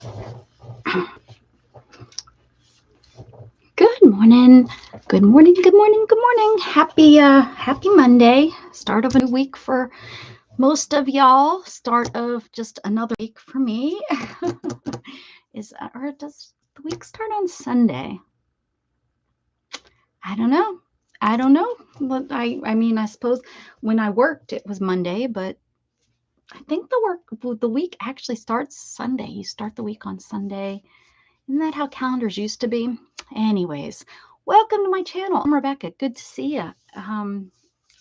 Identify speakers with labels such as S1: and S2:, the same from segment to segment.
S1: Good morning. Good morning. Good morning. Good morning. Happy Monday. Start of a new week for most of y'all. Start of just another week for me. Or does the week start on Sunday? I don't know. I don't know. I mean, I suppose when I worked it was Monday, but I think the week actually starts Sunday. You start the week on Sunday. Isn't that how calendars used to be? Anyways, welcome to my channel. I'm Rebecca. Good to see you.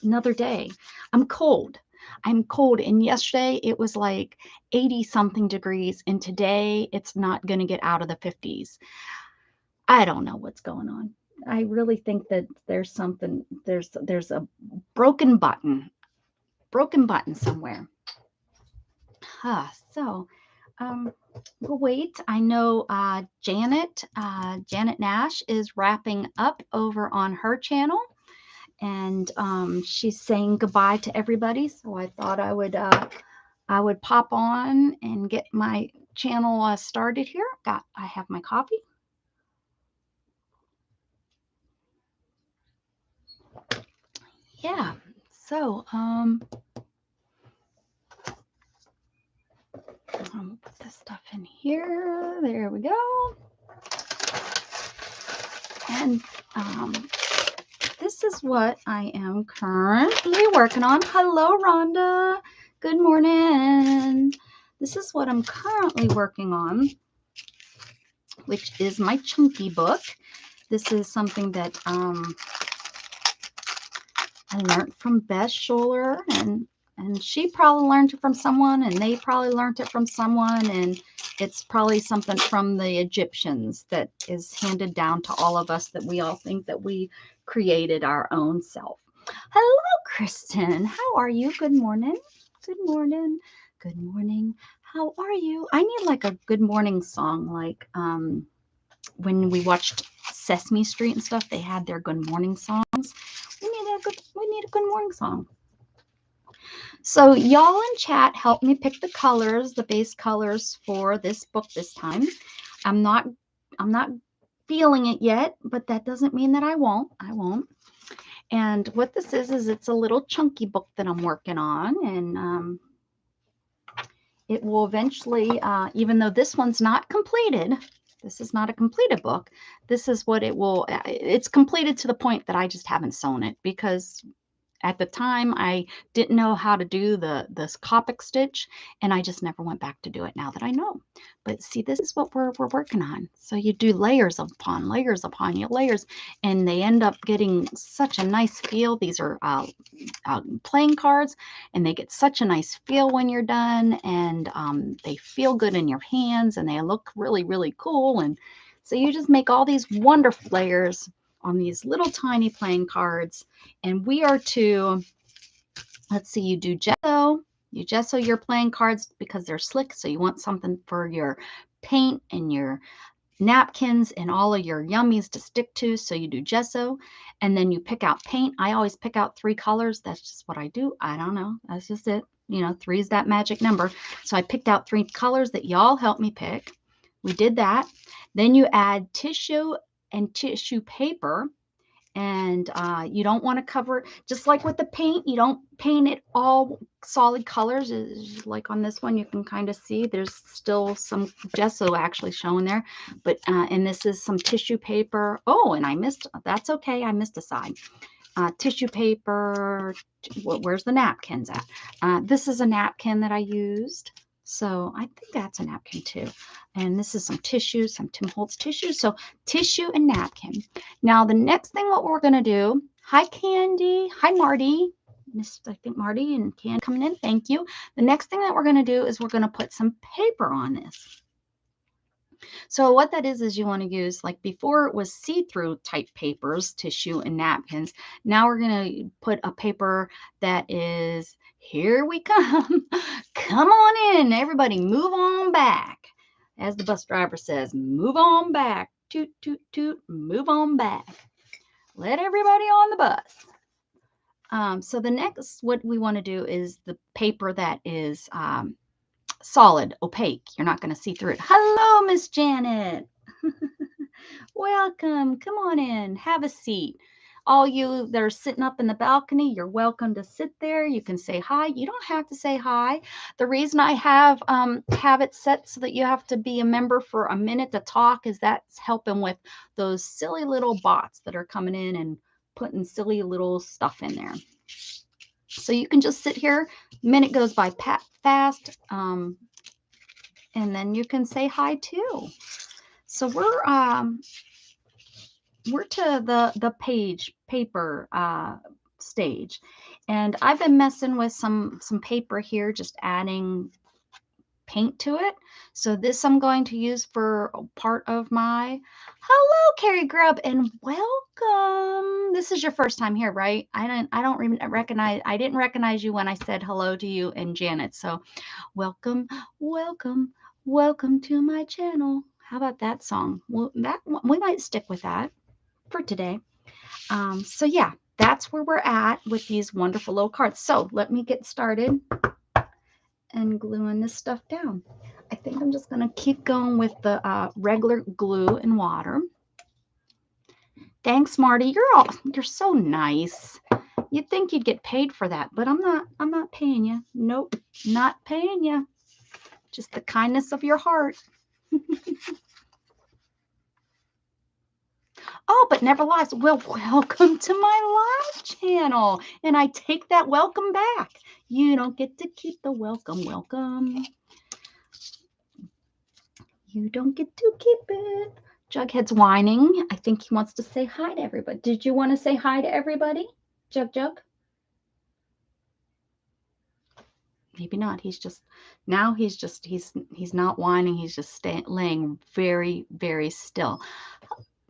S1: Another day. I'm cold. I'm cold. And yesterday it was like 80 something degrees. And today it's not going to get out of the 50s. I don't know what's going on. I really think that there's something, there's a broken button somewhere. So we'll wait. I know Janet Nash is wrapping up over on her channel, and she's saying goodbye to everybody. So I thought I would pop on and get my channel started here. I have my coffee. Yeah. So I'll put this stuff in here. There we go. And this is what I am currently working on. Hello, Rhonda. Good morning. This is what I'm currently working on, which is my chunky book. This is something that I learned from Beth Scholler, and she probably learned it from someone, and they probably learned it from someone, and it's probably something from the Egyptians that is handed down to all of us, that we all think that we created our own self. Hello, Kristen. How are you? Good morning. Good morning. Good morning. How are you? I need like a good morning song, like when we watched Sesame Street and stuff, they had their good morning songs. We need a good morning song. So y'all in chat help me pick the colors, the base colors for this book this time. I'm not feeling it yet, but that doesn't mean that I won't. And what this is it's a little chunky book that I'm working on, and it will eventually, even though this one's not completed, this is not a completed book. This is what it will, it's completed to the point that I just haven't sewn it, because at the time I didn't know how to do this Copic stitch, and I just never went back to do it now that I know. But see, this is what we're working on. So you do layers upon layers upon layers, and they end up getting such a nice feel. These are playing cards, and they get such a nice feel when you're done, and they feel good in your hands, and they look really, really cool. And so you just make all these wonderful layers on these little tiny playing cards. And we are to, let's see, you gesso your playing cards because they're slick, so you want something for your paint and your napkins and all of your yummies to stick to, so you do gesso. And then you pick out paint. I always pick out 3 colors. That's just what I do. I don't know, that's just it. 3 is that magic number. So I picked out 3 colors that y'all helped me pick. We did that. Then you add tissue and tissue paper, and you don't want to cover, just like with the paint, you don't paint it all solid colors. It's like on this one, you can kind of see there's still some gesso actually showing there, but and this is some tissue paper. Oh, and I missed, that's okay, I missed a side. Tissue paper. Where's the napkins at? This is a napkin that I used. So I think that's a napkin too. And this is some tissue, some Tim Holtz tissue. So tissue and napkin. Now the next thing what we're going to do, hi Candy, hi Marty, I think Marty and Candy coming in, thank you. The next thing that we're going to do is we're going to put some paper on this. So what that is you want to use, like before it was see-through type papers, tissue and napkins. Now we're going to put a paper that is, here we come. Come on in, everybody, move on back. As the bus driver says, move on back. Toot, toot, toot, move on back. Let everybody on the bus. So the next, what we want to do is the paper that is solid, opaque. You're not going to see through it. Hello, Miss Janet. Welcome. Come on in. Have a seat. All you that are sitting up in the balcony, you're welcome to sit there. You can say hi. You don't have to say hi. The reason I have it set so that you have to be a member for a minute to talk is that's helping with those silly little bots that are coming in and putting silly little stuff in there. So you can just sit here. Minute goes by fast, and then you can say hi too. So we're to the paper stage, and I've been messing with some paper here, just adding paint to it. So this I'm going to use for part of my hello Carrie Grubb, and welcome. This is your first time here, right? I didn't recognize you when I said hello to you and Janet. So welcome to my channel. How about that song? Well, that we might stick with that for today. So yeah, that's where we're at with these wonderful little cards. So let me get started and gluing this stuff down. I think I'm just going to keep going with the regular glue and water. Thanks, Marty. You're so nice. You'd think you'd get paid for that, but I'm not paying you. Nope, not paying you. Just the kindness of your heart. Oh, but never lies. Well, welcome to my live channel. And I take that welcome back. You don't get to keep the welcome. You don't get to keep it. Jughead's whining. I think he wants to say hi to everybody. Did you want to say hi to everybody? Jug? Maybe not. He's not whining. He's just laying very, very still.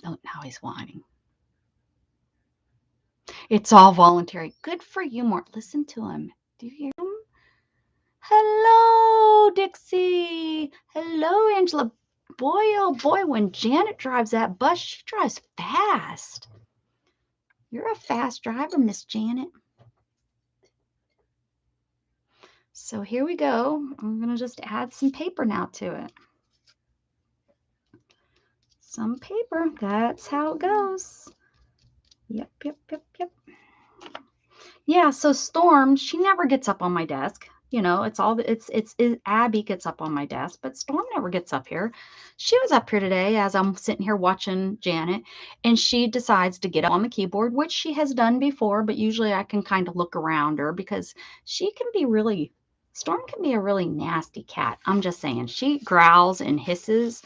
S1: Oh, now he's whining. It's all voluntary. Good for you, Mort. Listen to him. Do you hear him? Hello, Dixie. Hello, Angela. Boy, oh boy, when Janet drives that bus, she drives fast. You're a fast driver, Miss Janet. So here we go. I'm going to just add some paper now to it. Some paper. That's how it goes. Yep. Yeah, so Storm, she never gets up on my desk. You know, it's Abby gets up on my desk, but Storm never gets up here. She was up here today as I'm sitting here watching Janet, and she decides to get up on the keyboard, which she has done before, but usually I can kind of look around her because Storm can be a really nasty cat. I'm just saying. She growls and hisses,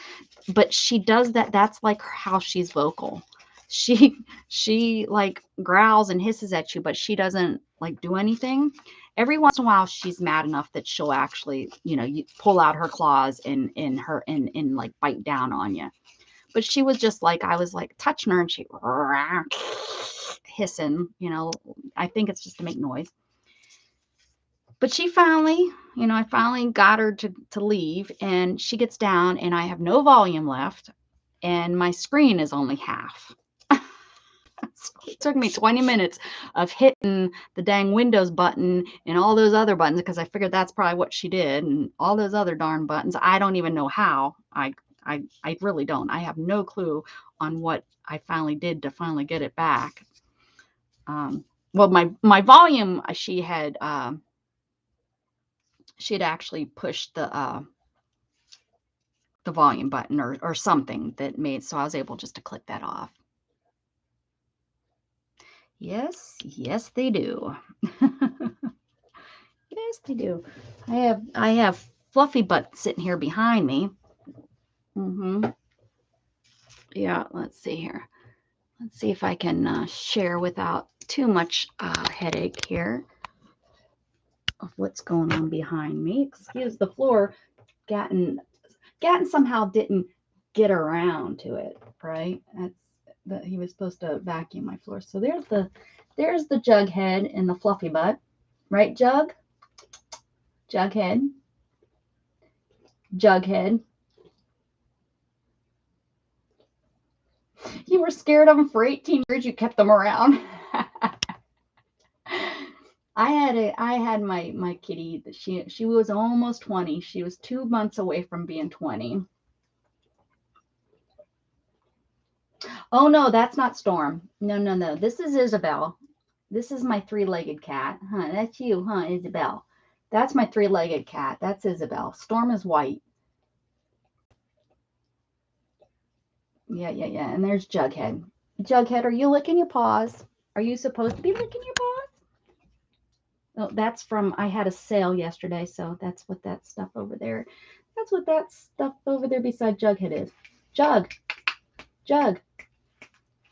S1: but she does that. That's like how she's vocal. She like growls and hisses at you, but she doesn't like do anything. Every once in a while, she's mad enough that she'll actually, you pull out her claws and like bite down on you. But she was just like, I was like touching her and she hissing, I think it's just to make noise. But she finally, I finally got her to leave, and she gets down and I have no volume left and my screen is only half. It took me 20 minutes of hitting the dang Windows button and all those other buttons because I figured that's probably what she did, and all those other darn buttons. I don't even know how. I really don't. I have no clue on what I finally did to finally get it back. Well, my volume, she had actually pushed the volume button or something that made so I was able just to click that off. Yes, they do. Yes, they do. I have Fluffy Butt sitting here behind me. Yeah, let's see here. Let's see if I can share without too much headache here of what's going on behind me. Excuse the floor. Gatton somehow didn't get around to it, right? He was supposed to vacuum my floor. So there's the Jughead and the Fluffy Butt, right, Jughead. You were scared of them for 18 years. You kept them around. I had my kitty. She was almost 20. She was 2 months away from being 20. Oh no, that's not Storm. No, no, no. This is Isabel. This is my three-legged cat. Huh, that's you, huh, Isabel? That's my three-legged cat. That's Isabel. Storm is white. Yeah, yeah, yeah. And there's Jughead. Jughead, are you licking your paws? Are you supposed to be licking your paws? Oh, that's from, I had a sale yesterday, so that's what that stuff over there. That's what that stuff over there beside Jughead is. Jug. Jug.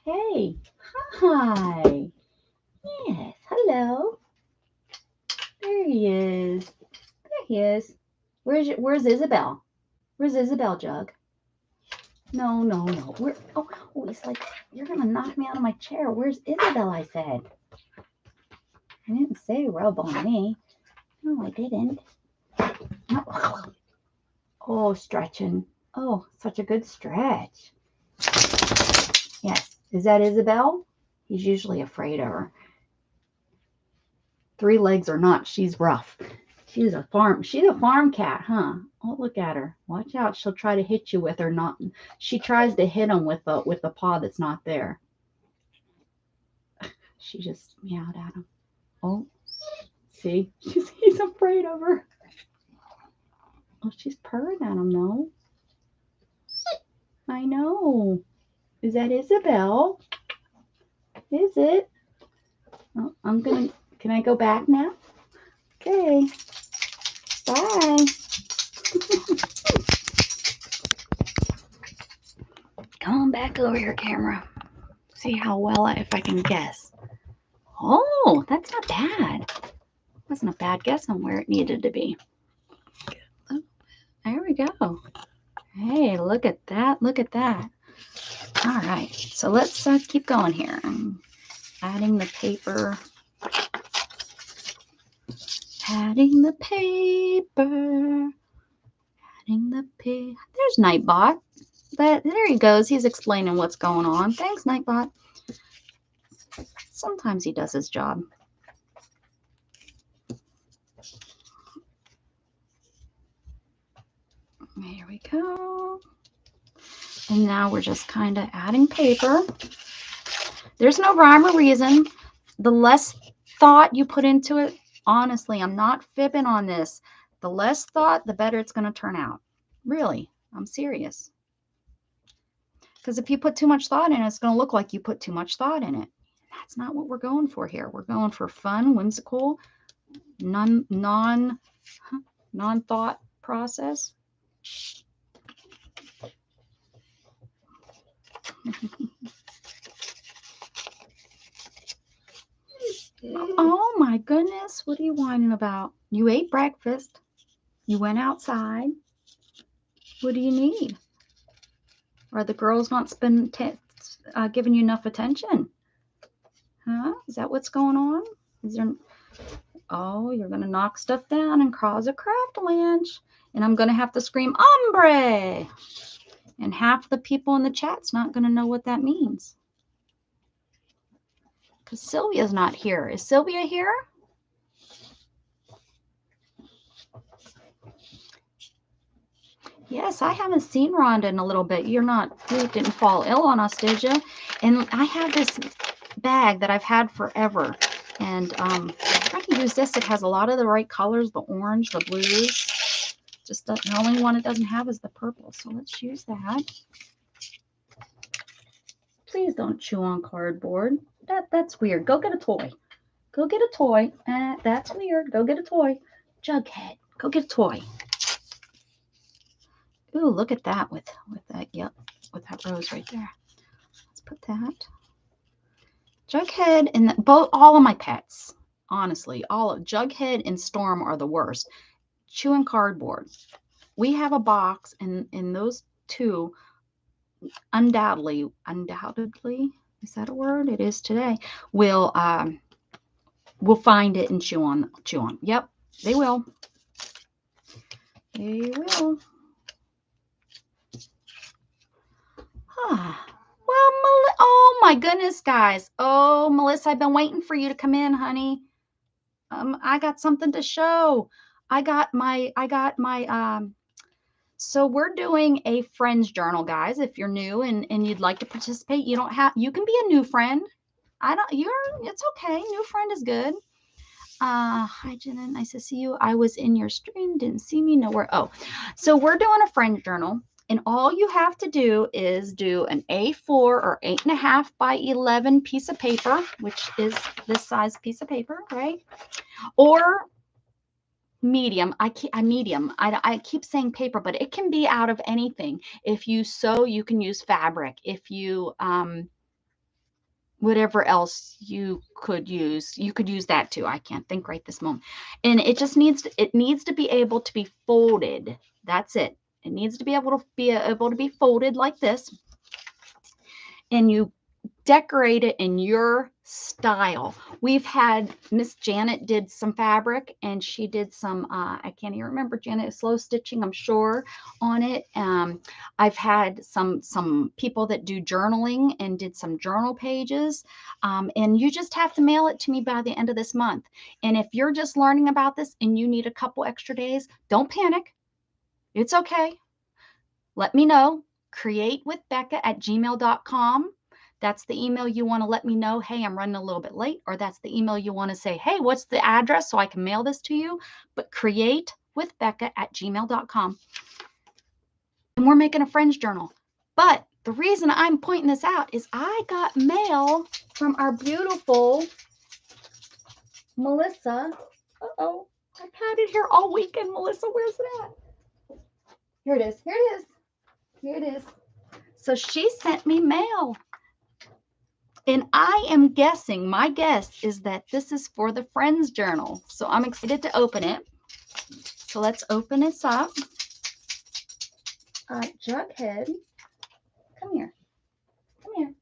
S1: Hey. Hi. Yes. Hello. There he is. There he is. Where's Isabel? Where's Isabel, Jug? No, no, no. Oh, he's like, you're gonna knock me out of my chair. Where's Isabel? I said. I didn't say rub on me. No, I didn't. No. Oh, stretching. Oh, such a good stretch. Yes. Is that Isabel? He's usually afraid of her. 3 legs or not, she's rough. She's a farm cat, huh? Oh, look at her. Watch out. She'll try to hit you with her not. She tries to hit him with the paw that's not there. She just meowed at him. Oh, see? He's afraid of her. Oh, she's purring at him though. I know. Is that Isabel? Is it? Oh, can I go back now? Okay. Bye. Come on back over here, camera. See how well if I can guess. Oh, that's not bad. Wasn't a bad guess on where it needed to be. Oh, there we go. Hey, look at that. Look at that. All right. So let's keep going here. I'm adding the paper. Adding the paper. Adding the paper. There's Nightbot. There he goes. He's explaining what's going on. Thanks, Nightbot. Sometimes he does his job. There we go. And now we're just kind of adding paper. There's no rhyme or reason. The less thought you put into it, honestly, I'm not fibbing on this. The less thought, the better it's going to turn out. Really, I'm serious. Because if you put too much thought in it, it's going to look like you put too much thought in it. That's not what we're going for here. We're going for fun, whimsical, non-thought process. Oh my goodness, what are you whining about? You ate breakfast. You went outside. What do you need? Are the girls not giving you enough attention? Huh? Is that what's going on? Is there? Oh, you're going to knock stuff down and cause a craft avalanche. And I'm going to have to scream, ombre. And half the people in the chat's not going to know what that means. Because Sylvia's not here. Is Sylvia here? Yes, I haven't seen Rhonda in a little bit. You didn't fall ill on us, did you? And I have this bag that I've had forever. And I'm trying to use this. It has a lot of the right colors, the orange, the blues. Just the only one it doesn't have is the purple. So let's use that. Please don't chew on cardboard. That's weird. Go get a toy. Go get a toy. That's weird. Go get a toy. Jughead, go get a toy. Ooh, look at that with that, yep, with that rose right there. Let's put that. Jughead and all of my pets, honestly, all of Jughead and Storm are the worst. Chewing cardboard. We have a box, and those two undoubtedly, is that a word? It is today. We'll find it and chew on. Yep, they will. They will. Well, oh my goodness, guys. Oh, Melissa, I've been waiting for you to come in, honey. I got something to show. So we're doing a Fringe Journal, guys. If you're new and you'd like to participate, you can be a new friend. It's okay. New friend is good. Hi, Jenna. Nice to see you. I was in your stream. Didn't see me. Nowhere. Oh, so we're doing a Fringe Journal. And all you have to do is do an A4 or 8.5 by 11 piece of paper, which is this size piece of paper, right? Or medium. I keep saying paper, but it can be out of anything. If you sew, you can use fabric. If you whatever else you could use that too. I can't think right this moment. And it just needs to be able to be folded. That's it. It needs to be able to be folded like this. And you decorate it in your style. We've had Miss Janet did some fabric, and she did some I can't even remember, Janet, slow stitching, I'm sure, on it. I've had some people that do journaling and did some journal pages, and you just have to mail it to me by the end of this month. And if you're just learning about this and you need a couple extra days, don't panic. It's okay. Let me know. CreateWithBecca@gmail.com. That's the email you want to let me know, hey, I'm running a little bit late, or that's the email you want to say, hey, what's the address so I can mail this to you? But CreateWithBecca@gmail.com. And we're making a Fringe Journal. But the reason I'm pointing this out is I got mail from our beautiful Melissa. Uh-oh, I've had it here all weekend. Melissa, where's it at? Here it is. Here it is. Here it is. So she sent me mail. And I am guessing, my guess is that this is for the Friends Journal. So I'm excited to open it. So let's open this up. Jughead, come here. Come here.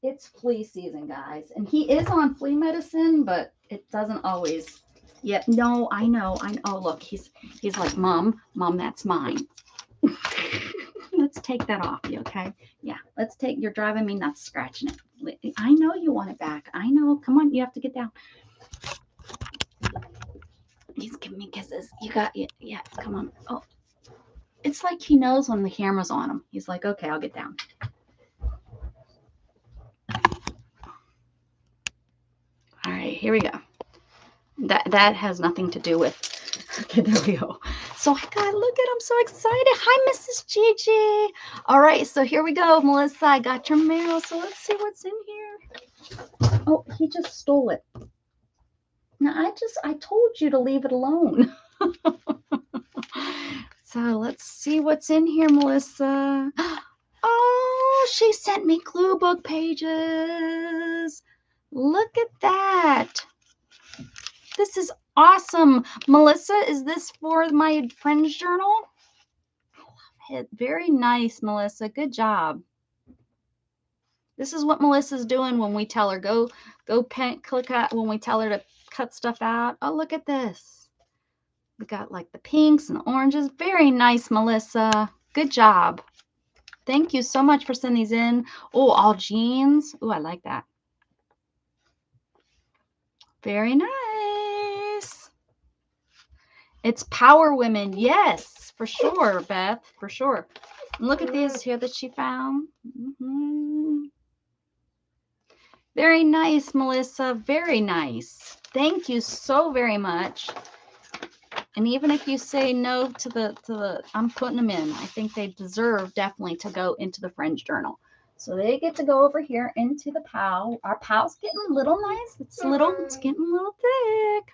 S1: It's flea season, guys. And he is on flea medicine, but it doesn't always. Yep. No, I know. Oh, look, he's like, Mom, that's mine. Let's take that off you, okay? Yeah, you're driving me nuts scratching it. I know you want it back. I know. Come on, you have to get down. He's giving me kisses. You got it. Yeah, come on. Oh, it's like he knows when the camera's on him. He's like, okay, I'll get down. All right, here we go. That has nothing to do with. Okay, there we go. So I got, look at, I'm so excited. Hi, Mrs. Gigi. All right, so here we go, Melissa. I got your mail. So let's see what's in here. Oh, he just stole it. Now, I told you to leave it alone. So let's see what's in here, Melissa. Oh, she sent me clue book pages. Look at that. This is awesome. Melissa, is this for my Fringe Journal? I love it. Very nice, Melissa. Good job. This is what Melissa's doing when we tell her, go click out when we tell her to cut stuff out. Oh, look at this. We got like the pinks and the oranges. Very nice, Melissa. Good job. Thank you so much for sending these in. Oh, all jeans. Oh, I like that. Very nice. It's Power Women. Yes, for sure, Beth, for sure. And look at these here that she found. Very nice, Melissa. Very nice. Thank you so very much. And even if you say no to the, I'm putting them in. I think they deserve definitely to go into the Fringe Journal. So they get to go over here into the POW. Our POW's getting a little nice. It's getting a little thick.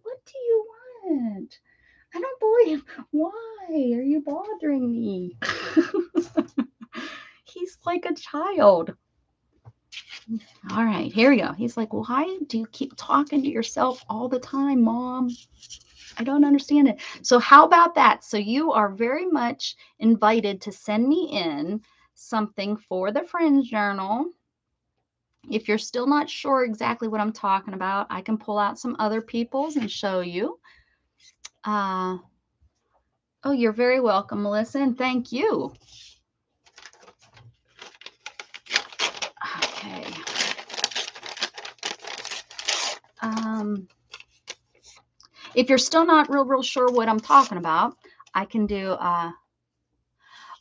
S1: What do you want? I don't believe. Why are you bothering me? He's like a child. All right, here we go. He's like, why do you keep talking to yourself all the time, Mom? I don't understand it. So how about that? So you are very much invited to send me in something for the Fringe Journal. If you're still not sure exactly what I'm talking about, I can pull out some other people's and show you. Oh, you're very welcome, Melissa, and thank you. Okay. if you're still not real sure what I'm talking about, I can do,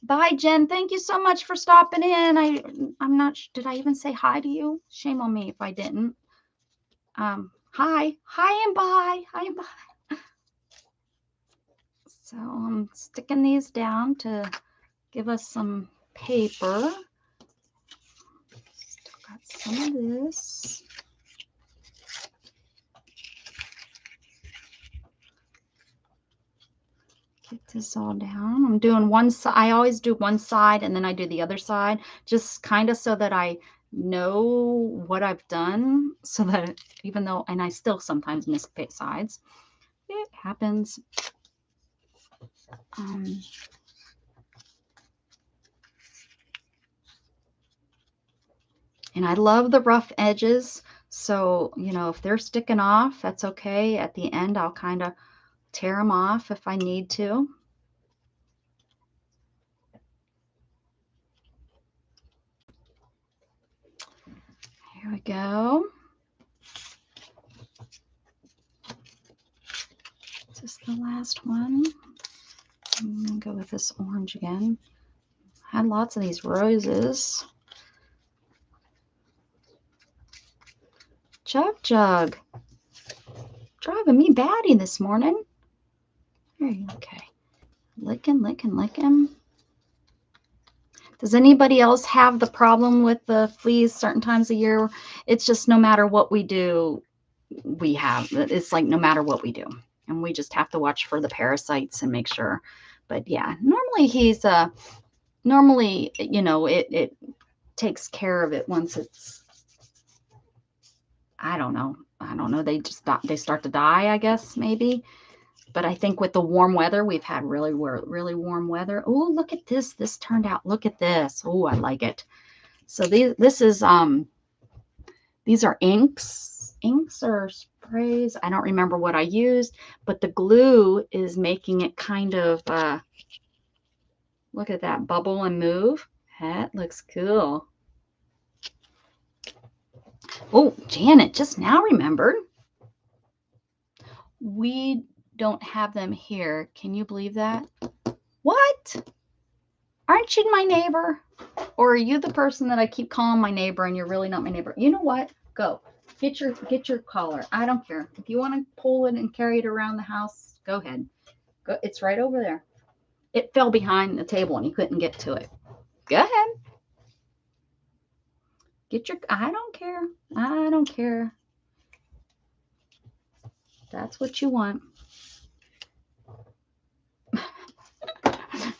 S1: bye, Jen. Thank you so much for stopping in. I'm not, did I even say hi to you? Shame on me if I didn't. Hi and bye. Hi and bye. So I'm sticking these down to give us some paper. Still got some of this. Get this all down. I'm doing one side. I always do one side and then I do the other side, just kind of so that I know what I've done, so that even though, and I still sometimes miss sides. It happens. And I love the rough edges. So, you know, if they're sticking off, that's okay. At the end, I'll kind of tear them off if I need to. Here we go. Is this the last one? I'm going to go with this orange again. I had lots of these roses. Jug. Driving me batty this morning. Okay. Licking. Does anybody else have the problem with the fleas certain times a year? It's just no matter what we do, it's like no matter what we do. And we just have to watch for the parasites and make sure. But yeah, normally, you know, it takes care of it once it's, I don't know. They start to die, I guess, maybe. But I think with the warm weather, we've had really warm weather. Oh, look at this. This turned out, look at this. Oh, I like it. So these are inks or sprays. I don't remember what I used, but the glue is making it kind of, look at that, bubble and move. That looks cool. Oh, Janet just now remembered. We don't have them here. Can you believe that? What? Aren't you my neighbor? Or are you the person that I keep calling my neighbor and you're really not my neighbor? You know what? Go. Get your collar. I don't care. If you want to pull it and carry it around the house, go ahead. Go. It's right over there. It fell behind the table and you couldn't get to it. Go ahead. I don't care. I don't care. That's what you want.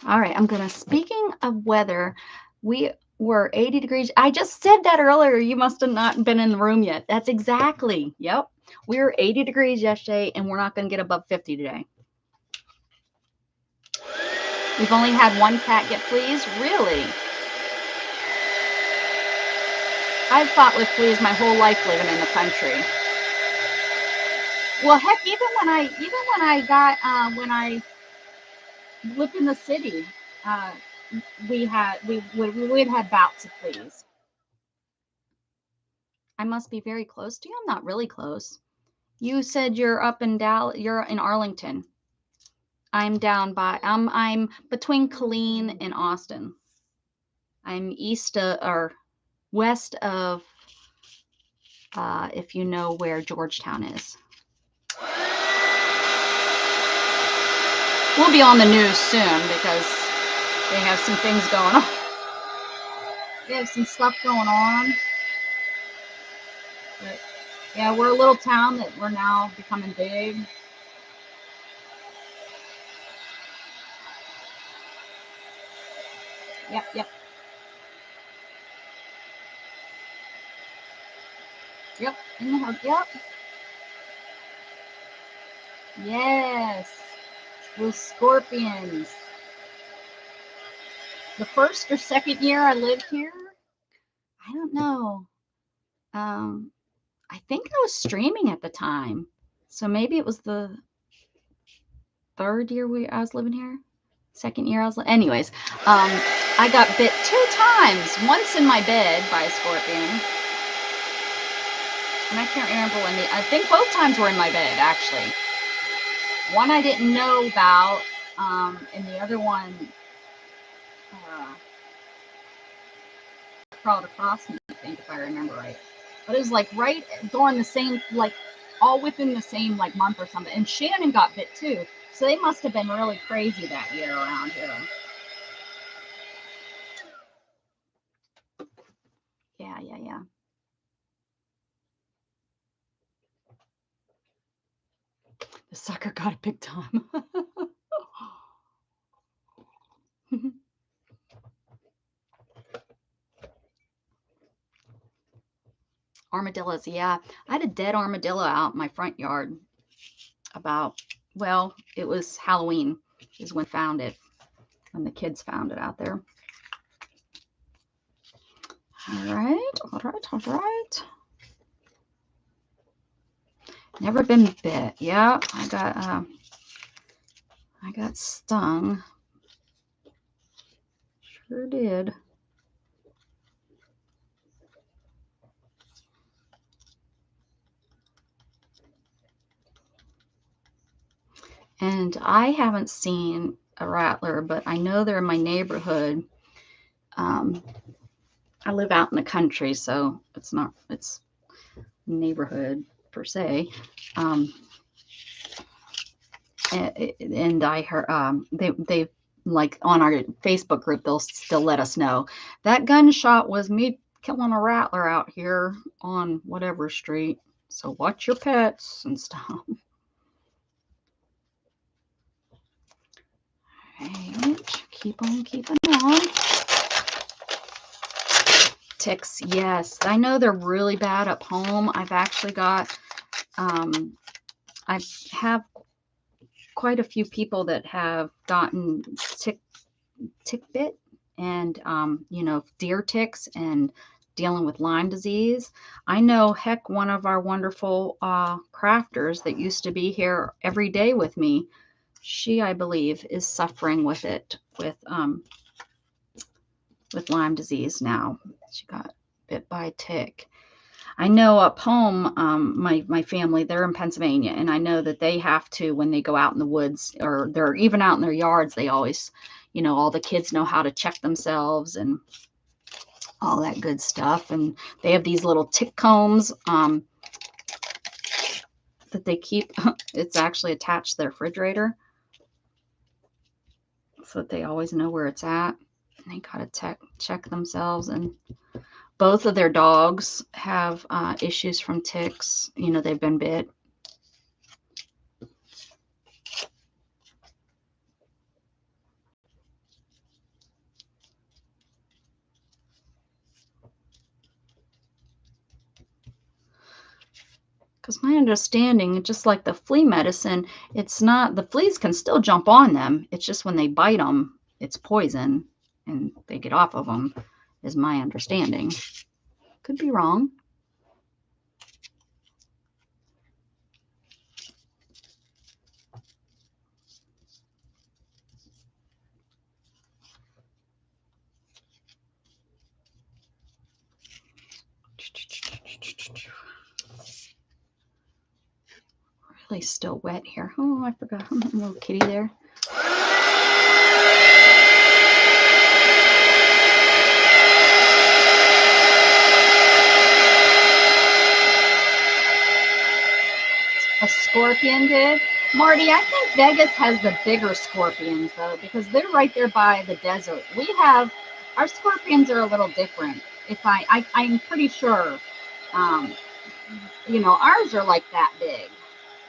S1: All right, speaking of weather, we were 80 degrees. I just said that earlier. You must have not been in the room yet. That's exactly. Yep. We were 80 degrees yesterday and we're not going to get above 50 today. We've only had one cat get fleas. Really? I've fought with fleas my whole life living in the country. Well, heck, even when I lived in the city, we'd had bouts of fleas. I must be very close to you. I'm not really close. You said you're up in you're in Arlington. I'm down by, I'm between Killeen and Austin. I'm west of, if you know where Georgetown is. We'll be on the news soon because they have some things going on. They have some stuff going on. But yeah, we're a little town that we're now becoming big. Yep. In the house. Yep. Yes. With scorpions. The first or second year I lived here, I don't know. I think I was streaming at the time. So maybe it was the third year I was living here. Second year I was, anyways, I got bit 2 times. Once in my bed by a scorpion. And I can't remember when I think both times were in my bed, actually. One I didn't know about, and the other one crawled across me, I think, if I remember right. But it was like right during the same, like all within the same like month or something. And Shannon got bit too. So they must have been really crazy that year around here. Yeah. The sucker got it big time. Armadillos, yeah. I had a dead armadillo out in my front yard about, well, it was Halloween is when found it, when the kids found it out there. All right. Never been bit. Yeah, I got stung. Sure did. And I haven't seen a rattler, but I know they're in my neighborhood. I live out in the country, so it's neighborhood per se. And I heard they like on our Facebook group, they'll still let us know that gunshot was me killing a rattler out here on whatever street. So watch your pets and stuff. Right. Keep on keeping on. Ticks, yes. I know they're really bad up home. I've actually got, I have quite a few people that have gotten tick bit and, you know, deer ticks and dealing with Lyme disease. I know, heck, one of our wonderful crafters that used to be here every day with me, she, I believe, is suffering with it, with Lyme disease now. She got bit by a tick. I know up home, my family, they're in Pennsylvania, and I know that they have to, when they go out in the woods or they're even out in their yards, they always, you know, all the kids know how to check themselves and all that good stuff. And they have these little tick combs that they keep. It's actually attached to their refrigerator so that they always know where it's at. And they got to check themselves. And both of their dogs have issues from ticks. You know, they've been bit. Because my understanding, just like the flea medicine, it's not, the fleas can still jump on them. It's just when they bite them, it's poison and they get off of them, is my understanding. Could be wrong. Really still wet here. Oh, I forgot. A little kitty there. A scorpion did. Marty, I think Vegas has the bigger scorpions, though, because they're right there by the desert. We have, our scorpions are a little different. If I'm pretty sure, you know, ours are like that big.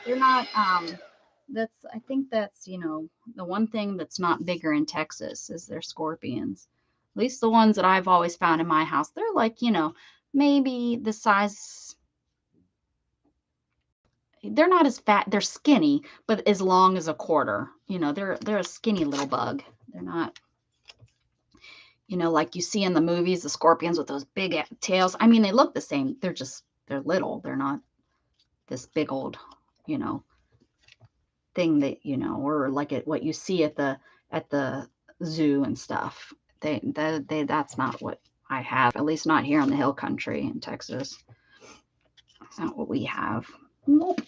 S1: They're not, I think that's, you know, the one thing that's not bigger in Texas is their scorpions. At least the ones that I've always found in my house, they're like, you know, maybe the size, they're not as fat, they're skinny, but as long as a quarter. You know, they're a skinny little bug. They're not, you know, like you see in the movies, the scorpions with those big tails. I mean, they look the same. They're little. They're not this big old, you know, thing that, you know, or like what you see at the zoo and stuff. That's not what I have, at least not here in the hill country in Texas. That's not what we have. Nope.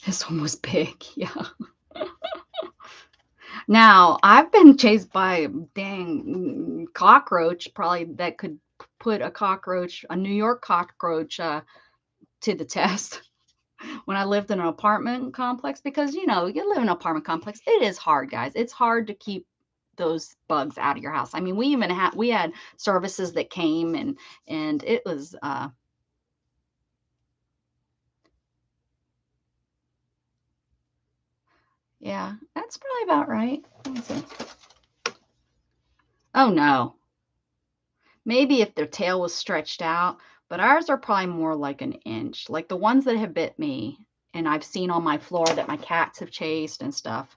S1: This one was big, yeah. Now, I've been chased by a dang cockroach, probably that could put a New York cockroach to the test when I lived in an apartment complex, because, you know, you live in an apartment complex. It is hard, guys. It's hard to keep those bugs out of your house. I mean, we had services that came and it was, yeah, that's probably about right. Let me see. Oh no. Maybe if their tail was stretched out, but ours are probably more like an inch. Like the ones that have bit me and I've seen on my floor that my cats have chased and stuff.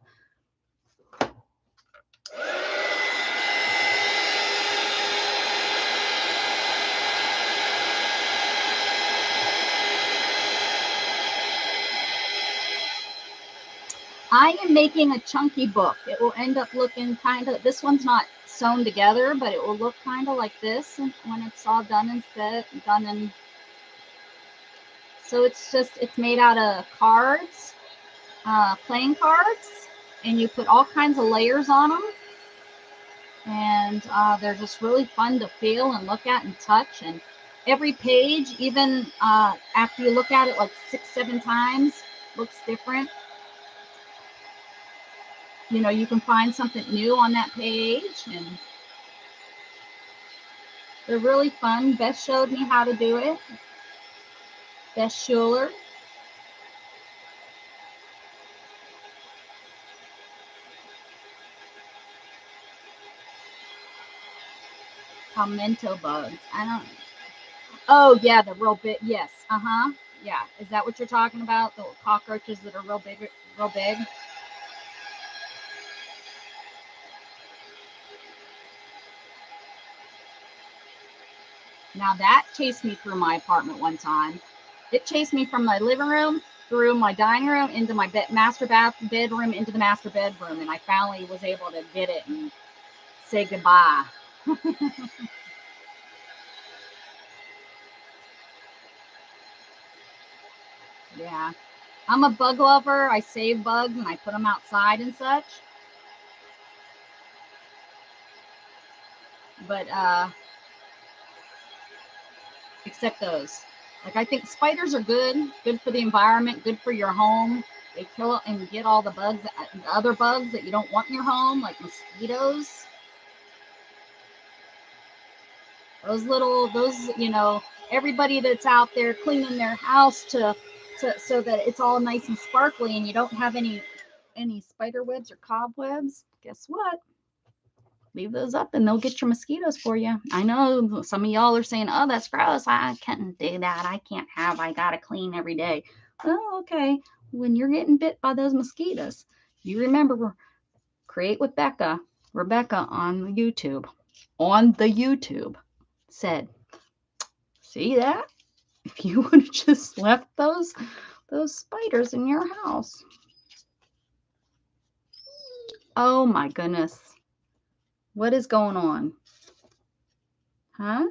S1: I am making a chunky book. It will end up looking kind of, this one's not sewn together, but it will look kind of like this when it's all done and done. And so it's made out of cards, playing cards, and you put all kinds of layers on them. And they're just really fun to feel and look at and touch. And every page, even after you look at it like 6-7 times, looks different. You know, you can find something new on that page, and they're really fun. Beth showed me how to do it. Beth Schuler. Palmetto bugs. I don't. Oh yeah, the real big. Yes. Yeah. Is that what you're talking about? The cockroaches that are real big, real big. Now that chased me through my apartment one time. It chased me from my living room through my dining room into my master bedroom into the master bedroom, and I finally was able to get it and say goodbye. Yeah, I'm a bug lover. I save bugs and I put them outside and such. But except those. Like, I think spiders are good for the environment, good for your home. They kill and get all the bugs, other bugs that you don't want in your home, like mosquitoes. Those, you know, everybody that's out there cleaning their house to so that it's all nice and sparkly and you don't have any spider webs or cobwebs. Guess what? Leave those up and they'll get your mosquitoes for you. I know some of y'all are saying, oh, that's gross. I can't do that. I gotta clean every day. Oh, okay. When you're getting bit by those mosquitoes, you remember Create with Becca, Rebecca on YouTube said, see that? If you would have just left those spiders in your house. Oh my goodness. What is going on? Huh?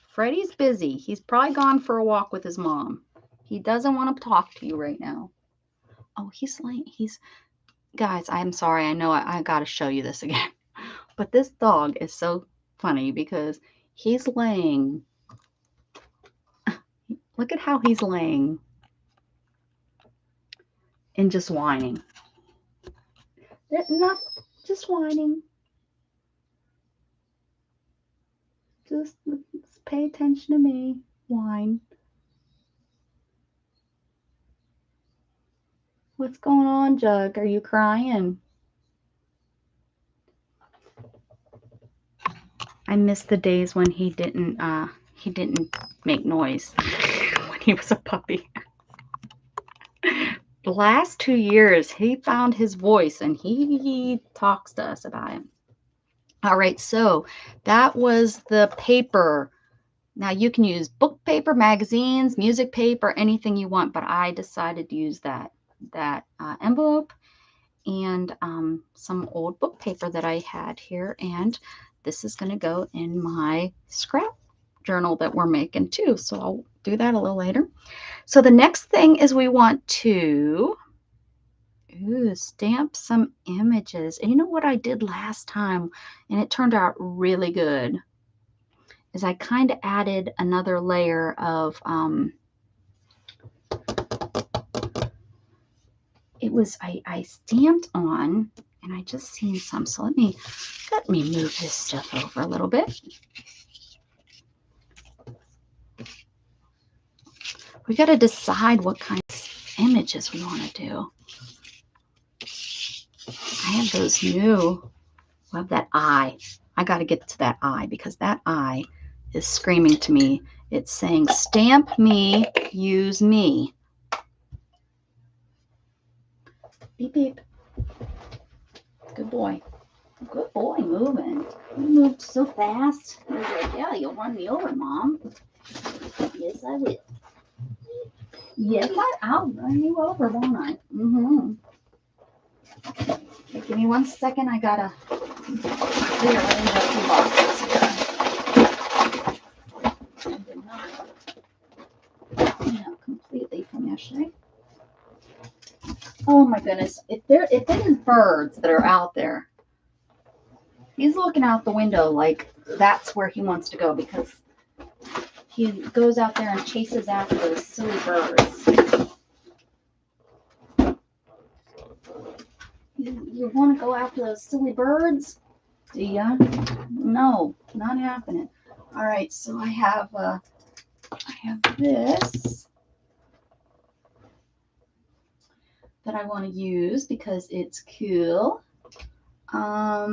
S1: Freddie's busy. He's probably gone for a walk with his mom. He doesn't want to talk to you right now. Oh, guys, I'm sorry. I know I got to show you this again. But this dog is so funny because he's laying. Look at how he's laying and just whining. Not just whining. Just pay attention to me. Whine. What's going on, Jug? Are you crying? I miss the days when he didn't make noise when he was a puppy. The last 2 years, he found his voice and he talks to us about it. All right, so that was the paper. Now you can use book paper, magazines, music paper, anything you want, but I decided to use that envelope. and some old book paper that I had here. And this is going to go in my scrap journal that we're making too. So I'll do that a little later. So the next thing is we want to stamp some images. And you know what I did last time, and it turned out really good, is I kind of added another layer of I stamped on, and I just seen some. So let me move this stuff over a little bit. We got to decide what kind of images we want to do. I have those new. I have that eye. I got to get to that eye because that eye is screaming to me. It's saying, stamp me, use me. Beep, beep. Good boy. Good boy moving. You moved so fast. I was like, yeah, you'll run me over, Mom. Yes, I will. Yes, I'll run you over, won't I? Mm-hmm. Okay, give me 1 second. I gotta clear a few boxes here. I did not clean up completely from yesterday. Oh my goodness. If it is birds that are out there, he's looking out the window like that's where he wants to go because he goes out there and chases after those silly birds. You want to go after those silly birds? Do ya? No, not happening. All right, so I have this that I want to use because it's cool. Let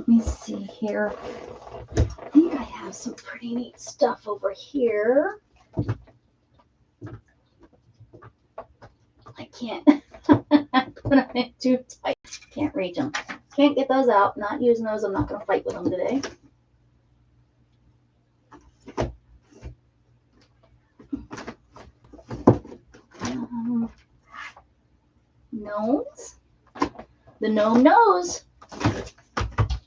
S1: me see here. I think I have some pretty neat stuff over here. I can't put them in too tight. Can't reach them. Can't get those out. Not using those. I'm not going to fight with them today. Gnomes. The gnome knows.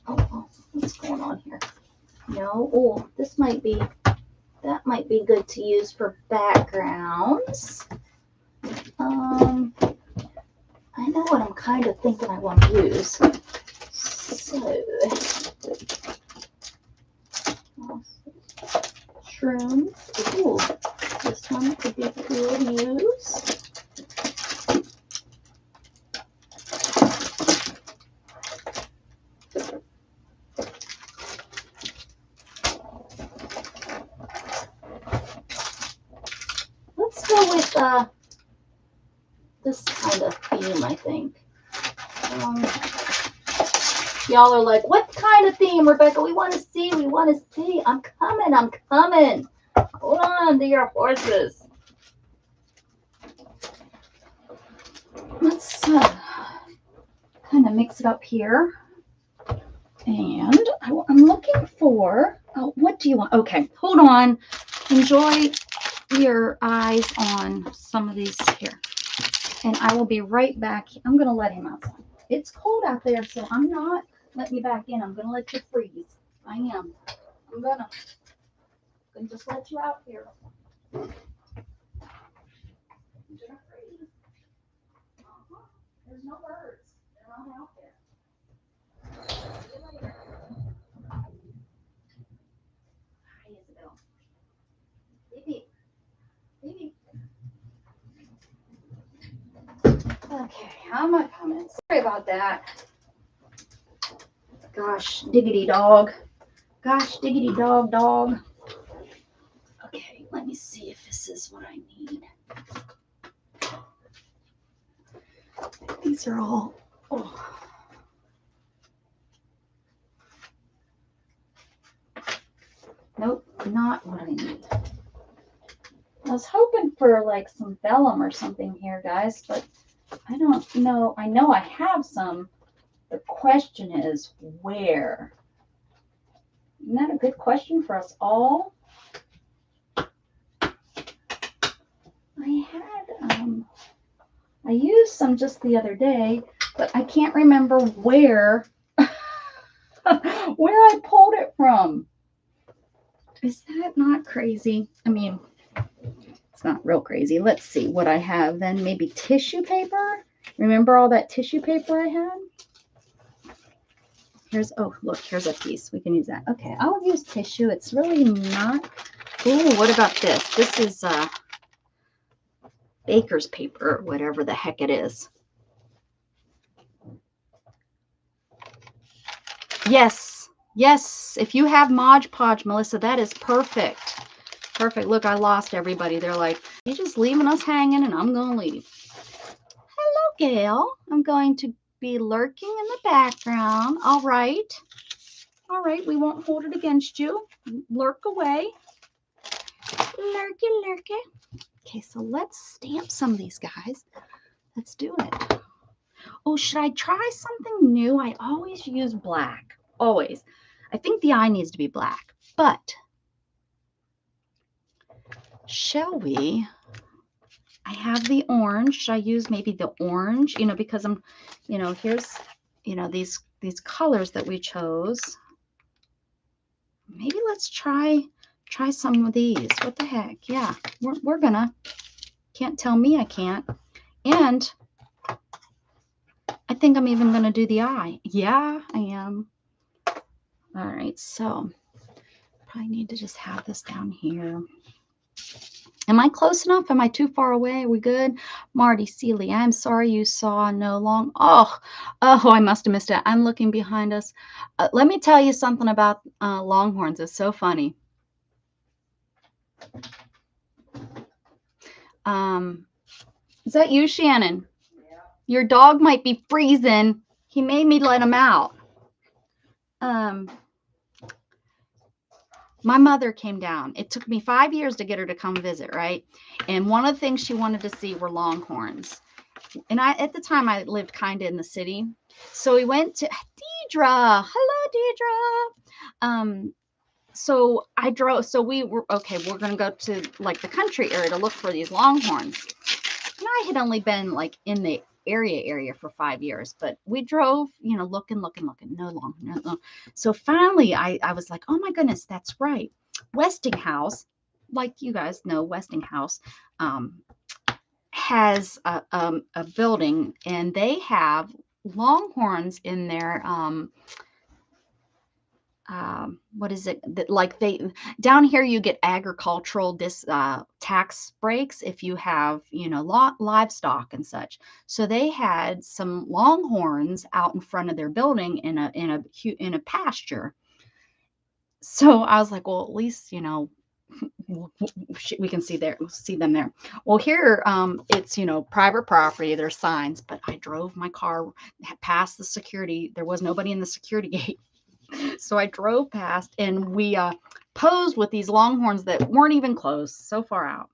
S1: Oh, what's going on here? No. Oh, that might be good to use for backgrounds. I know what I'm kind of thinking I want to use. So, shrooms. Ooh, this one could be cool to use. Let's go with this kind of theme, I think. Y'all are like, what kind of theme, Rebecca? We want to see. I'm coming. Hold on to your horses. Let's kind of mix it up here. And I'm looking for, what do you want? Okay, hold on. Enjoy your eyes on some of these here. And I will be right back. I'm going to let him outside. It's cold out there, so I'm not letting you back in. I'm going to let you freeze. I am. I'm going to just let you out here. You're going to freeze. There's no birds. They're not out there. See you later. Hi, Isabel. Baby. Baby. Okay, how am I coming? Sorry about that. Gosh, diggity dog. Gosh, diggity dog. Okay, let me see if this is what I need. These are all, Nope, not what I need. I was hoping for like some vellum or something here, guys, but I don't know. I know I have some. The question is where? Isn't that a good question for us all? I used some just the other day, but I can't remember where where I pulled it from. Is that not crazy? I mean, it's not real crazy. Let's see what I have then. Maybe tissue paper. Remember all that tissue paper I had? Here's, oh, look, here's a piece. We can use that. Okay, I'll use tissue. It's really not. Ooh, what about this? This is baker's paper, or whatever the heck it is. Yes, yes. If you have Mod Podge, Melissa, that is perfect. Perfect. Look, I lost everybody. They're like, you're just leaving us hanging, and I'm going to leave. Hello, Gail. I'm going to be lurking in the background. All right. All right. We won't hold it against you. Lurk away. Lurky, lurky. Okay, so let's stamp some of these guys. Let's do it. Oh, should I try something new? I always use black. Always. I think the eye needs to be black. But shall we? I have the orange. Should I use maybe the orange? You know, because I'm, you know, here's, you know, these colors that we chose. Maybe let's try some of these. What the heck? Yeah, we're gonna. Can't tell me I can't. And I think I'm even gonna do the eye. Yeah, I am. All right, so probably need to just have this down here. Am I close enough? Am I too far away? Are we good? Marty Seeley, I'm sorry you saw no long. Oh, I must have missed it. I'm looking behind us. Let me tell you something about longhorns. It's so funny. Is that you, Shannon? Yeah. Your dog might be freezing. He made me let him out. My mother came down. It took me 5 years to get her to come visit, right? And one of the things she wanted to see were longhorns. And at the time, I lived kind of in the city. So we went to Deidre. Hello, Deidre. So I drove. So we were, okay, we're going to go to like the country area to look for these longhorns. And I had only been like in the area for 5 years, but we drove, you know, looking, no. So finally I was like, oh my goodness, that's right. Westinghouse, like you guys know, Westinghouse has a building, and they have longhorns in their what is it that, like, they down here you get agricultural tax breaks if you have, you know, livestock and such. So they had some longhorns out in front of their building in a pasture. So I was like, well, at least, you know, we can see them there. Well, here it's, you know, private property. There's signs, but I drove my car past the security. There was nobody in the security gate. So I drove past, and we posed with these longhorns that weren't even close, so far out.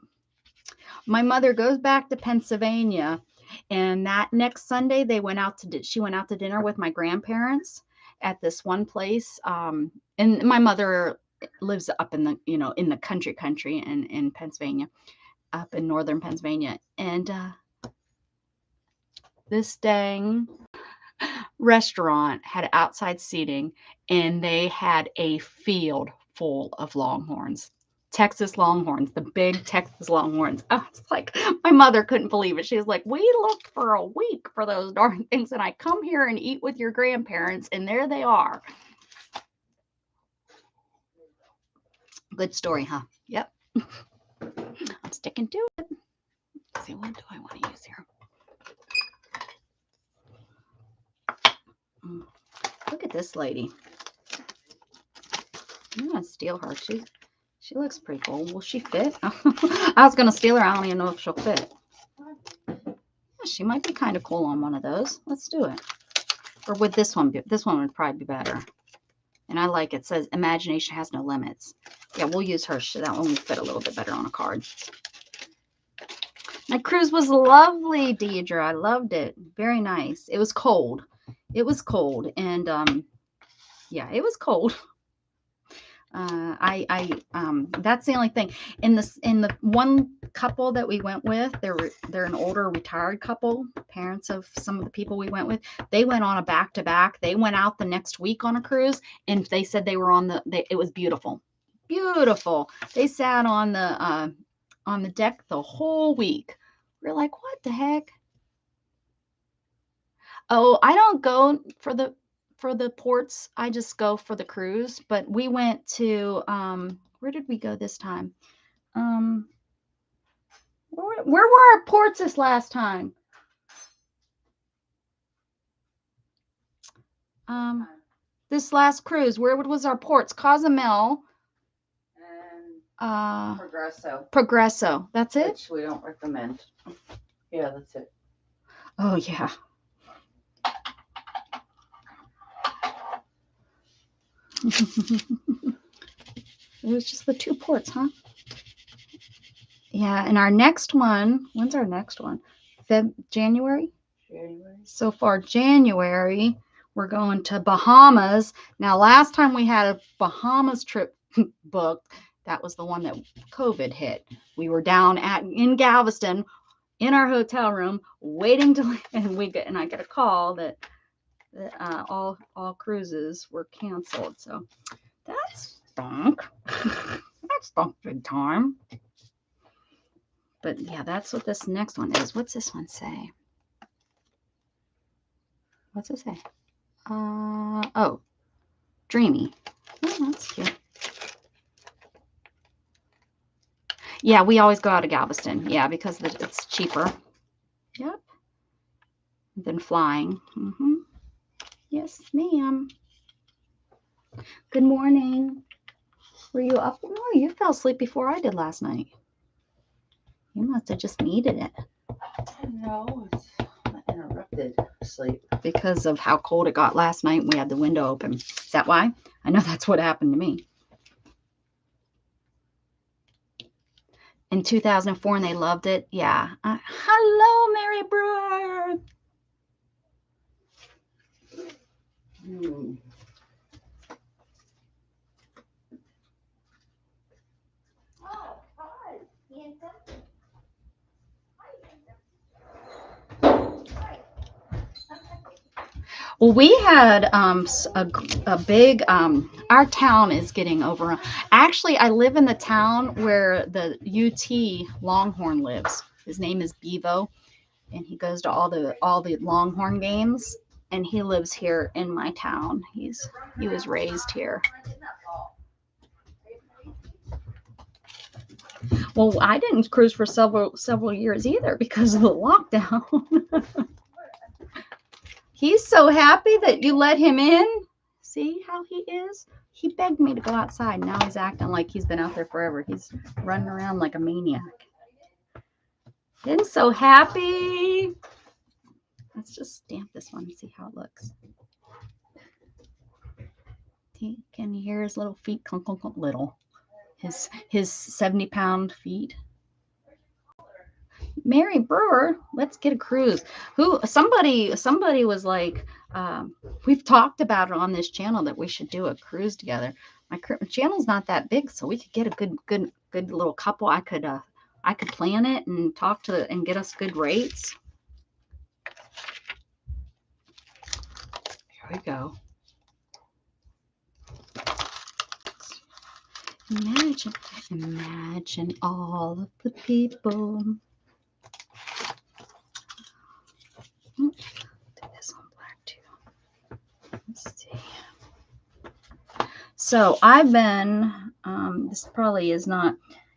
S1: My mother goes back to Pennsylvania, and that next Sunday she went out to dinner with my grandparents at this one place. And my mother lives up in the, you know, in the country in Pennsylvania, up in northern Pennsylvania. And this dang restaurant had outside seating, and they had a field full of longhorns. Texas longhorns, the big Texas longhorns. I was like, my mother couldn't believe it. She was like, we looked for a week for those darn things, and I come here and eat with your grandparents, and there they are. Good story, huh? Yep. I'm sticking to it. Let's see, what do I want to use here? Look at this lady. I'm gonna steal her. She looks pretty cool. Will she fit? I was gonna steal her. I don't even know if she'll fit. Yeah, she might be kind of cool on one of those. Let's do it. Or would this one be? This one would probably be better. And I like it. Says imagination has no limits. Yeah, we'll use her. That one will fit a little bit better on a card. My cruise was lovely, Deidre. I loved it. Very nice. It was cold. It was cold, and yeah, it was cold. That's the only thing. In the one couple that we went with, they're an older retired couple, parents of some of the people we went with. They went on a back-to-back. They went out the next week on a cruise, and they said they were it was beautiful. Beautiful. They sat on the deck the whole week. We're like, what the heck? Oh, I don't go for the ports. I just go for the cruise. But we went to where did we go this time? Where were our ports this last time? This last cruise, where was our ports? Cozumel and Progresso. That's it?
S2: Which we don't recommend. Yeah, that's it.
S1: Oh yeah. It was just the two ports, huh? Yeah, and our next one, when's our next one? January?
S2: January.
S1: So far, January, we're going to Bahamas. Now, last time we had a Bahamas trip booked, that was the one that COVID hit. We were down in Galveston in our hotel room waiting to, and I get a call that all cruises were canceled. So that's stunk. That stunk big time. But yeah, that's what this next one is. What's this one say? What's it say? Oh, Dreamy. Oh, that's cute. Yeah, we always go out of Galveston. Yeah, because it's cheaper. Yep. Than flying. Mm-hmm. Yes, ma'am. Good morning. Were you up? Oh, you fell asleep before I did last night. You must have just needed it.
S2: No, it's interrupted sleep.
S1: Because of how cold it got last night and we had the window open. Is that why? I know that's what happened to me. In 2004, and they loved it. Yeah. Hello, Mary Brewer. Oh, hi. Well, we had a big, our town is getting overrun. Actually, I live in the town where the UT Longhorn lives. His name is Bevo, and he goes to all the Longhorn games, and he lives here in my town. He was raised here. Well, I didn't cruise for several years either because of the lockdown. He's so happy that you let him in. See how he is? He begged me to go outside. Now he's acting like he's been out there forever. He's running around like a maniac. He's so happy. Let's just stamp this one and see how it looks. Can you hear his little feet clunk, clunk, clunk? Little. His 70-pound feet. Mary Brewer, let's get a cruise. Somebody was like, we've talked about it on this channel that we should do a cruise together. My channel's not that big, so we could get a good little couple. I could plan it and talk to and get us good rates. Here we go. Imagine all of the people. Do this on black too. Let's see. So I've been, this probably is not,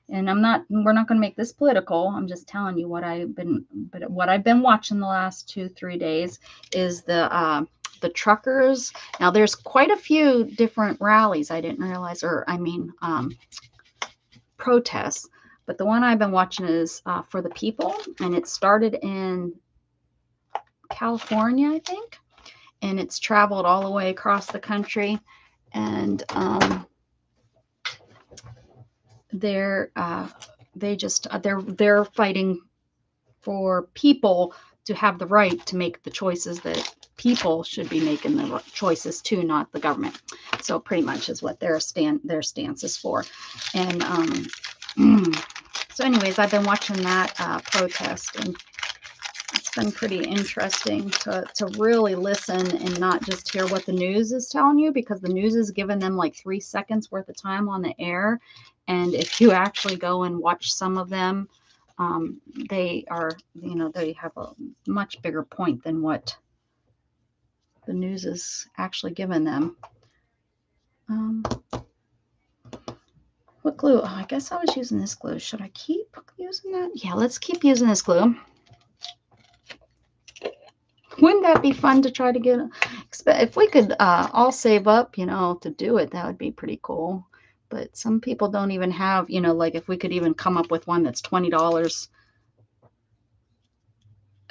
S1: and we're not going to make this political. I'm just telling you what I've been watching the last 2-3 days is the truckers. Now there's quite a few different rallies. I didn't realize, protests, but the one I've been watching is for the people, and it started in California, I think, and it's traveled all the way across the country, and they're fighting for people to have the right to make the choices that people should be making the choices too, not the government. So pretty much is what their stance is for. And so anyways, I've been watching that protest, and it's been pretty interesting to really listen and not just hear what the news is telling you, because the news is giving them like 3 seconds worth of time on the air. And if you actually go and watch some of them, they are, they have a much bigger point than what the news is actually giving them. What glue? Oh, I guess I was using this glue. Should I keep using that? Yeah, let's keep using this glue. Wouldn't that be fun to try to get? If we could all save up, to do it, that would be pretty cool. But some people don't even have, like if we could even come up with one that's $20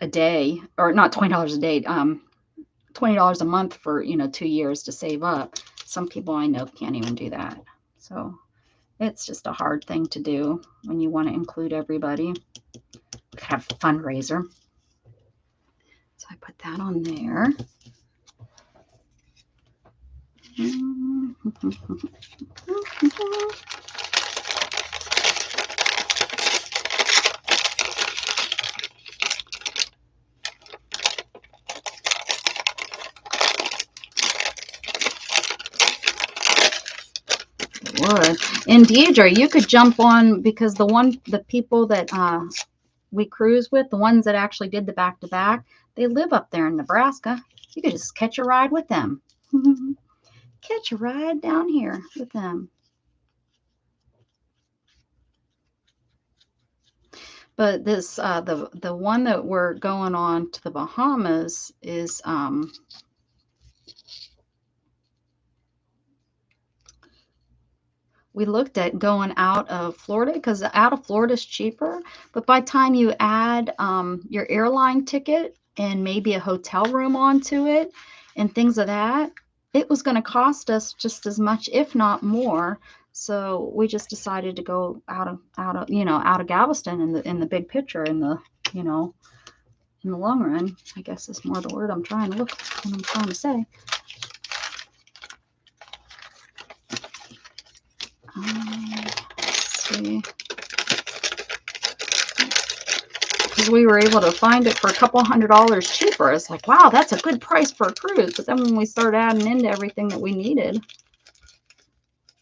S1: a day, or not $20 a day, $20 a month for, 2 years to save up. Some people I know can't even do that. So it's just a hard thing to do when you want to include everybody. Have a fundraiser. So I put that on there. Would. And Deidre, you could jump on, because the people that we cruise with, the ones that actually did the back-to-back, they live up there in Nebraska. You could just catch a ride with them. Catch a ride down here with them. But this, the one that we're going on to the Bahamas is, we looked at going out of Florida, because out of Florida is cheaper. But by the time you add your airline ticket and maybe a hotel room onto it and things of that, it was going to cost us just as much, if not more. So we just decided to go out of Galveston in the big picture, in the long run, I guess is more the word I'm trying to say. Let's see. Because we were able to find it for a couple $100 cheaper. It's like, wow, that's a good price for a cruise. But then when we start adding into everything that we needed,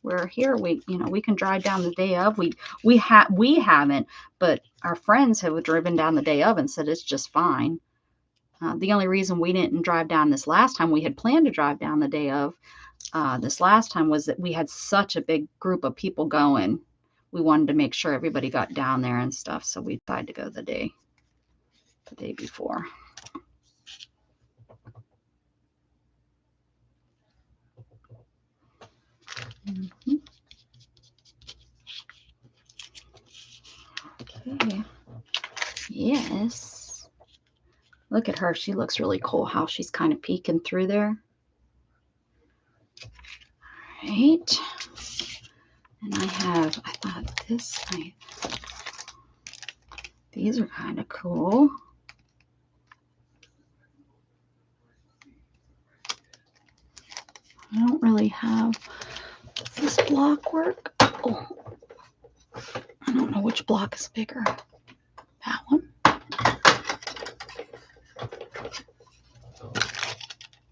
S1: we're here. We can drive down the day of. We haven't, but our friends have driven down the day of and said it's just fine. The only reason we didn't drive down this last time, we had planned to drive down the day of this last time, was that we had such a big group of people going. We wanted to make sure everybody got down there and stuff, so we decided to go the day before. Okay. Yes. Look at her. She looks really cool, how she's kind of peeking through there. All right. And I thought these are kind of cool. I don't really have, does this block work? Oh, I don't know which block is bigger. That one.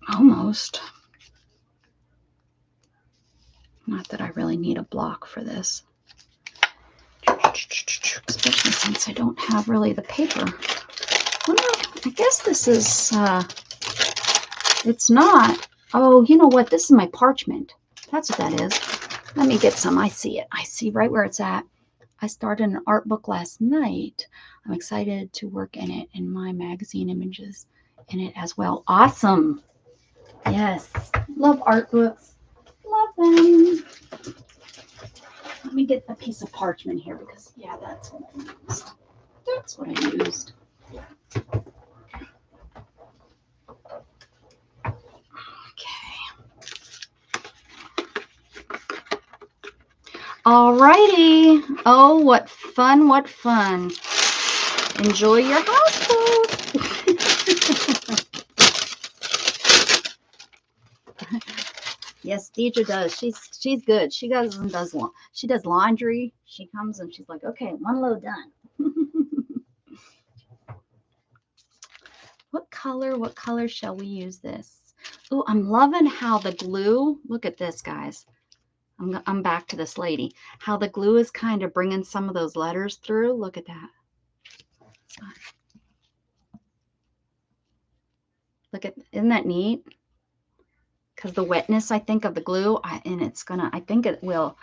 S1: Almost. Not that I really need a block for this. Especially since I don't have really the paper. I guess this is, it's not. Oh, you know what? This is my parchment. That's what that is. Let me get some. I see it. I see right where it's at. I started an art book last night. I'm excited to work in it, and my magazine images in it as well. Awesome. Yes. Love art books. Love them. Let me get a piece of parchment here, because, yeah, that's what I used. That's what I used. Alrighty. Oh, what fun, what fun. Enjoy your house clothes. Yes, Deidre does. She's good. She does laundry. She comes and she's like, okay, one load done. What color shall we use this? Oh, I'm loving how the glue, look at this, guys. I'm back to this lady. How the glue is kind of bringing some of those letters through. Look at that. Look at, isn't that neat? Because the wetness, I think, of the glue, and it's gonna, I think it will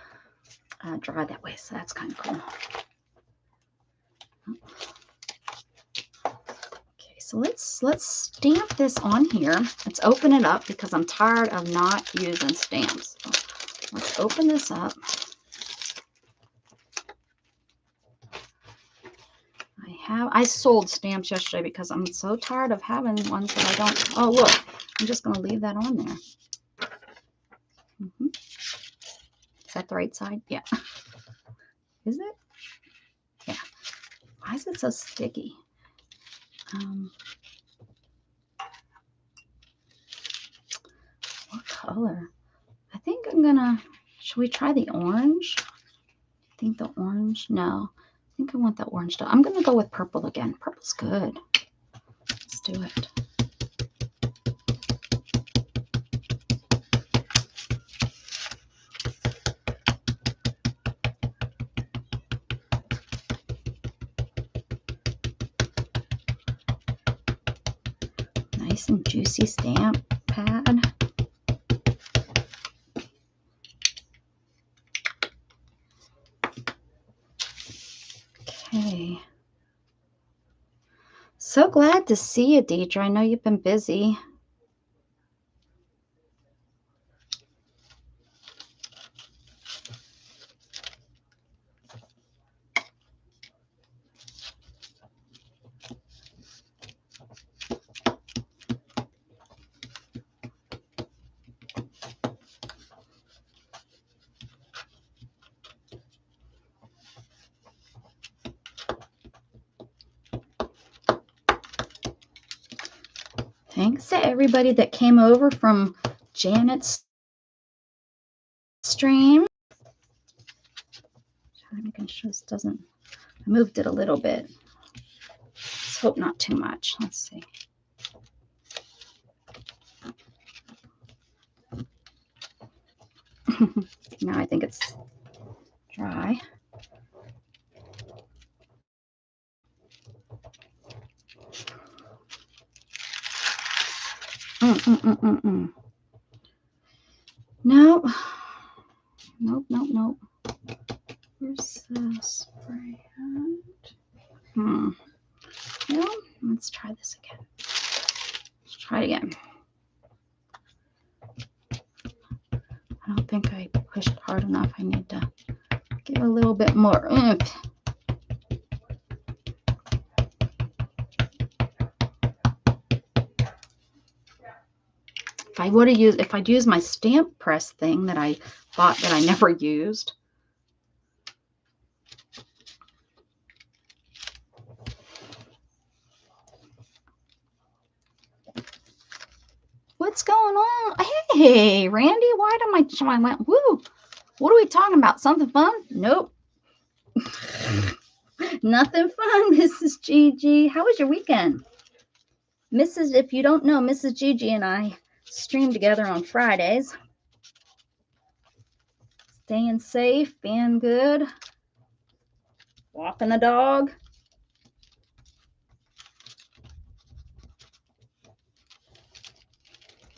S1: dry that way. So that's kind of cool. Okay, so let's stamp this on here. Let's open it up because I'm tired of not using stamps. So let's open this up. I sold stamps yesterday because I'm so tired of having ones that I don't. Oh, look, I'm just going to leave that on there. Is that the right side? Yeah. Is it? Yeah. Why is it so sticky? What color? I think I'm going to, should we try the orange? I think the orange, no. I think I want the orange. I'm going to go with purple again. Purple's good. Let's do it. Nice and juicy stamp pad. Okay. So glad to see you, Deidre. I know you've been busy. Thanks to everybody that came over from Janet's stream. I'm making sure this doesn't, I moved it a little bit. Let's hope not too much. Let's see. Now I think it's dry. Nope. Nope. Where's the spray hat? Well, let's try this again. Let's try it again. I don't think I pushed hard enough. I need to give a little bit more oomph. If I'd used my stamp press thing that I bought that I never used. What's going on? Hey, Randy, why am I went, woo, what are we talking about? Something fun? Nope. Nothing fun, Mrs. Gigi. How was your weekend? If you don't know, Mrs. Gigi and I stream together on Fridays. Staying safe, being good, walking the dog.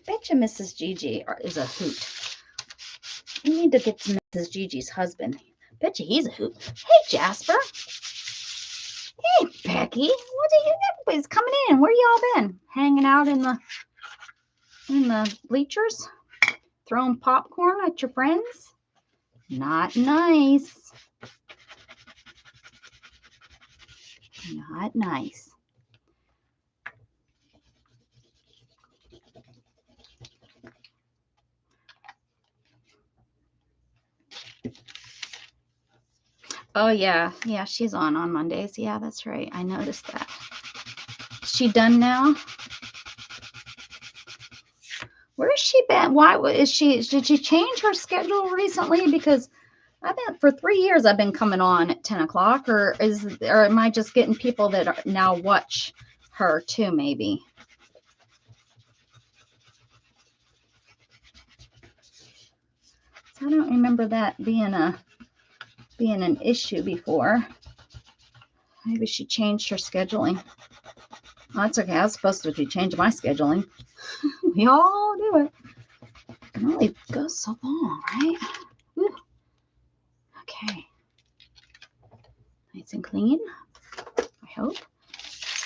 S1: Betcha Mrs. Gigi is a hoot. We need to get to Mrs. Gigi's husband. Betcha he's a hoot. Hey, Jasper. Hey, Becky. What are you? Everybody's coming in. Where y'all been? Hanging out in the bleachers? Throwing popcorn at your friends? Not nice. Not nice. Oh, yeah. Yeah, she's on Mondays. Yeah, that's right. I noticed that. Is she done now? Where has she been? Why is she? Did she change her schedule recently? Because I've been for 3 years. I've been coming on at 10 o'clock, or am I just getting people that now watch her too? Maybe. I don't remember that being an issue before. Maybe she changed her scheduling. Oh, that's okay. I was supposed to be changing my scheduling. We all do it. It only goes so long, right? Whew. Okay. Nice and clean, I hope.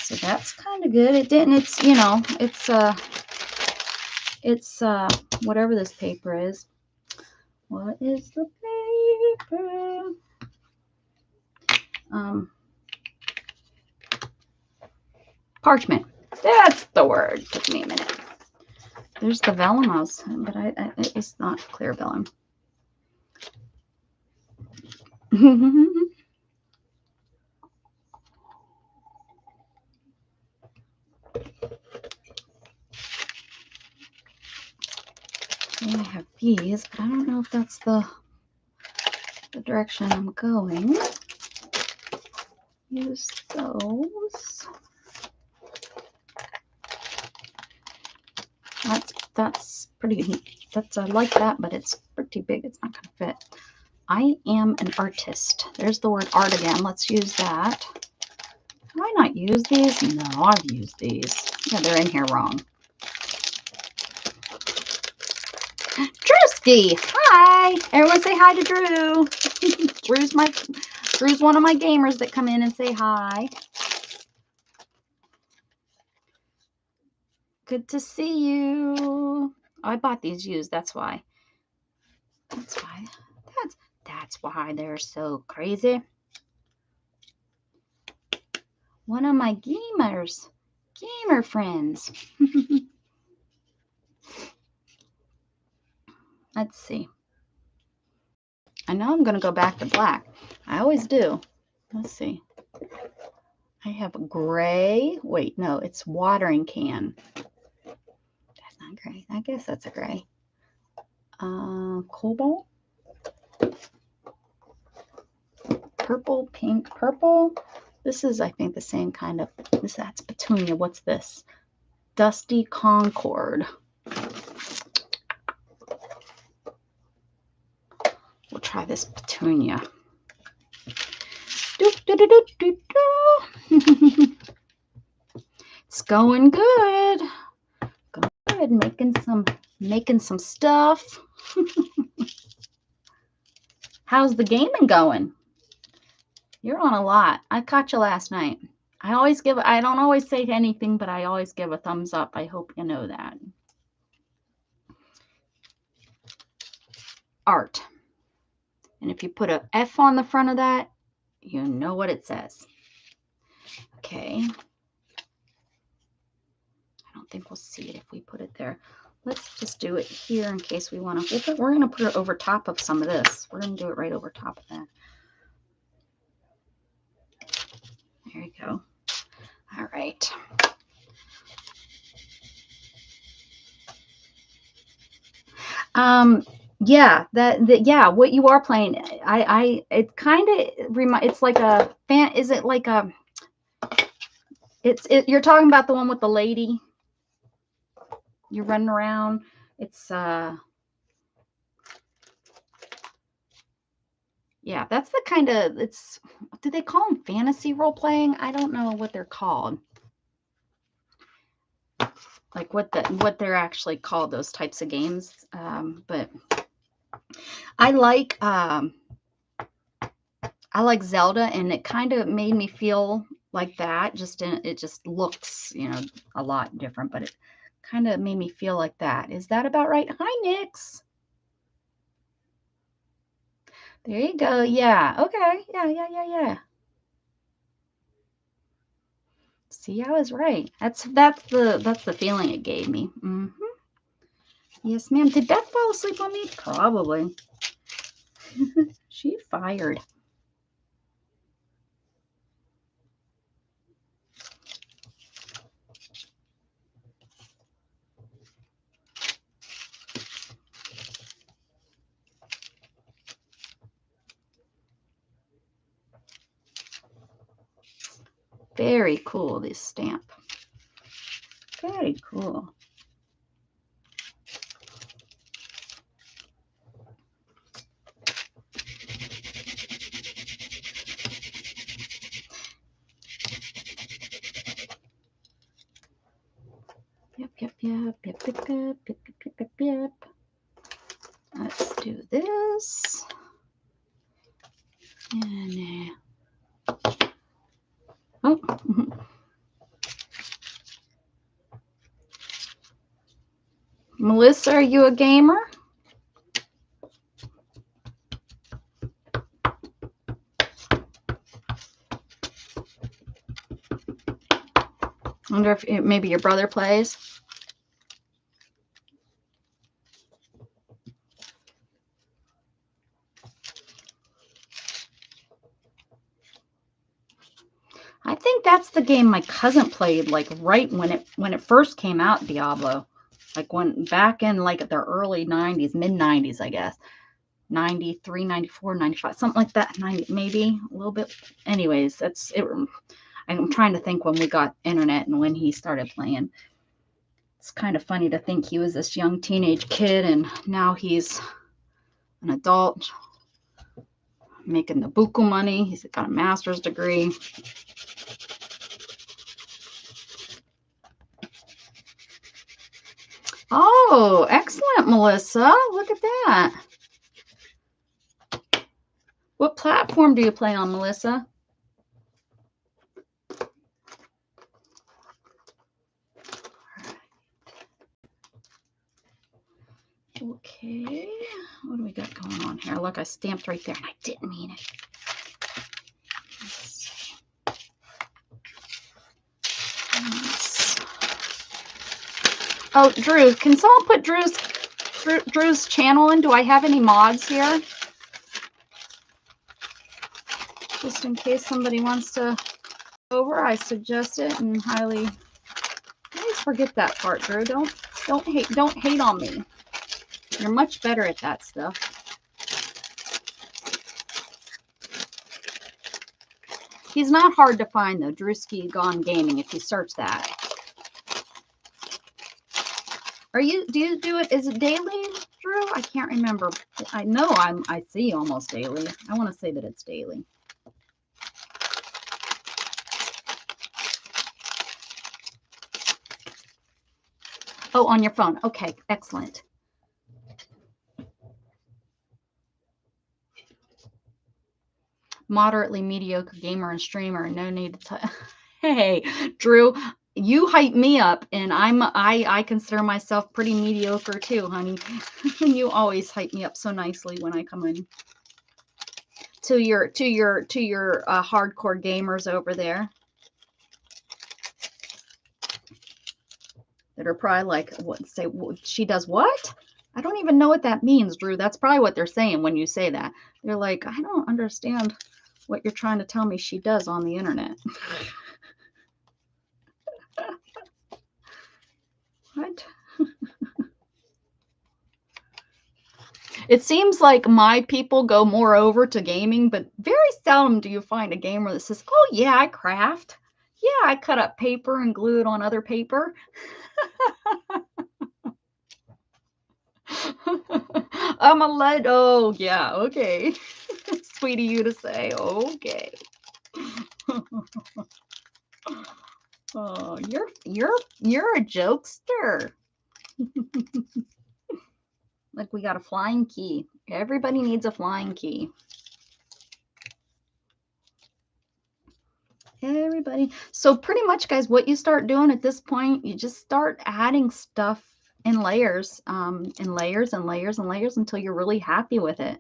S1: So that's kind of good. It didn't, it's, you know, it's whatever this paper is. What is the paper? Parchment. That's the word. Took me a minute. There's the vellum, but it's not clear vellum. I have these, but I don't know if that's the direction I'm going. Use those. That's pretty. I like that, but it's pretty big. It's not gonna fit. I am an artist. There's the word art again. Let's use that. Have I not used these? No, I've used these. Yeah, they're in here wrong. Drewski, hi! Everyone say hi to Drew. Drew's one of my gamers that come in and say hi. Good to see you. Oh, I bought these used. That's why. That's why they're so crazy. One of my gamer friends. Let's see. I know I'm going to go back to black. I always do. Let's see. I have gray. Wait, no, it's watering can. That's not gray. I guess that's a gray. Cobalt. Purple, pink, purple. This is, I think, the same kind of, that's petunia. What's this? Dusty Concord. We'll try this petunia. It's going good. Going good. Making some stuff. How's the gaming going? You're on a lot. I caught you last night. I don't always say anything, but I always give a thumbs up. I hope you know that. Art. And if you put a F on the front of that, you know what it says. Okay. I don't think we'll see it if we put it there. Let's just do it here in case we want to. We're going to put it over top of some of this. We're going to do it right over top of that. There you go. All right. Yeah, yeah, what you are playing, it kind of it's like a fan. Is it like a? You're talking about the one with the lady. You're running around. It's yeah, that's the kind of, do they call them fantasy role playing? I don't know what they're called. Like what they're actually called, those types of games. But I like Zelda, and it kind of made me feel like that. It just looks, a lot different, but it kind of made me feel like that. Is that about right? Hi, Nix. There you go. Yeah. Okay. Yeah. See, I was right. That's the feeling it gave me. Yes, ma'am. Did Beth fall asleep on me? Probably. She fired. Very cool, this stamp. Very cool. Yep. Let's do this. And oh. Melissa, are you a gamer? I wonder if maybe your brother plays. I think that's the game my cousin played, like right when it first came out, Diablo. Like when back in like the early 90s, mid 90s, I guess. 93, 94, 95, something like that. 90, maybe a little bit. Anyways, that's it. I'm trying to think when we got internet and when he started playing. It's kind of funny to think he was this young teenage kid and now he's an adult making the buku money. He's got a master's degree. Oh, excellent, Melissa. Look at that. What platform do you play on, Melissa? Okay, what do we got going on here? Look, I stamped right there and I didn't mean it. Oh, Drew, can someone put Drew's channel in? Do I have any mods here? Just in case somebody wants to go over, I suggest it and highly. I always forget that part, Drew. Don't hate on me. You're much better at that stuff. He's not hard to find though. Drewski Gone Gaming. If you search that. Do you do it? Is it daily, Drew? I can't remember. I know I see almost daily. I want to say that it's daily. Oh, on your phone. Okay, excellent. Moderately mediocre gamer and streamer. No need to. Hey, Drew. You hype me up, and I consider myself pretty mediocre too, honey. You always hype me up so nicely when I come in. To your hardcore gamers over there that are probably like, what? Say she does what? I don't even know what that means, Drew. That's probably what they're saying when you say that. They're like, I don't understand what you're trying to tell me she does on the internet. What? It seems like my people go more over to gaming, but very seldom do you find a gamer that says, oh yeah, I craft. Yeah, I cut up paper and glue it on other paper. I'm a lead. Oh yeah, okay. Sweet of you to say. Okay. Oh, you're a jokester. Like we got a flying key. Everybody needs a flying key. Everybody. So pretty much, guys, what you start doing at this point, you just start adding stuff in layers, in layers and layers and layers until you're really happy with it.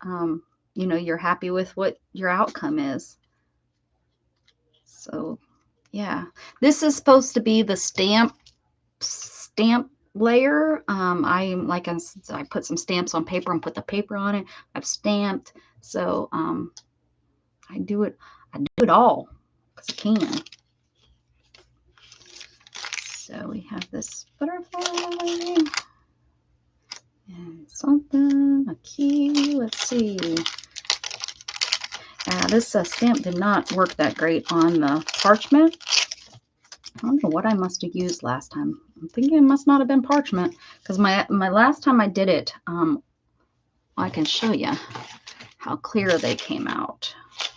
S1: You know, you're happy with what your outcome is. So yeah, this is supposed to be the stamp layer. I put some stamps on paper and put the paper on it. I've stamped. So I do it all because I can. So we have this butterfly and something, a key. Let's see. This stamp did not work that great on the parchment. I don't know what I must have used last time. I'm thinking it must not have been parchment, because my last time I did it, I can show you how clear they came out.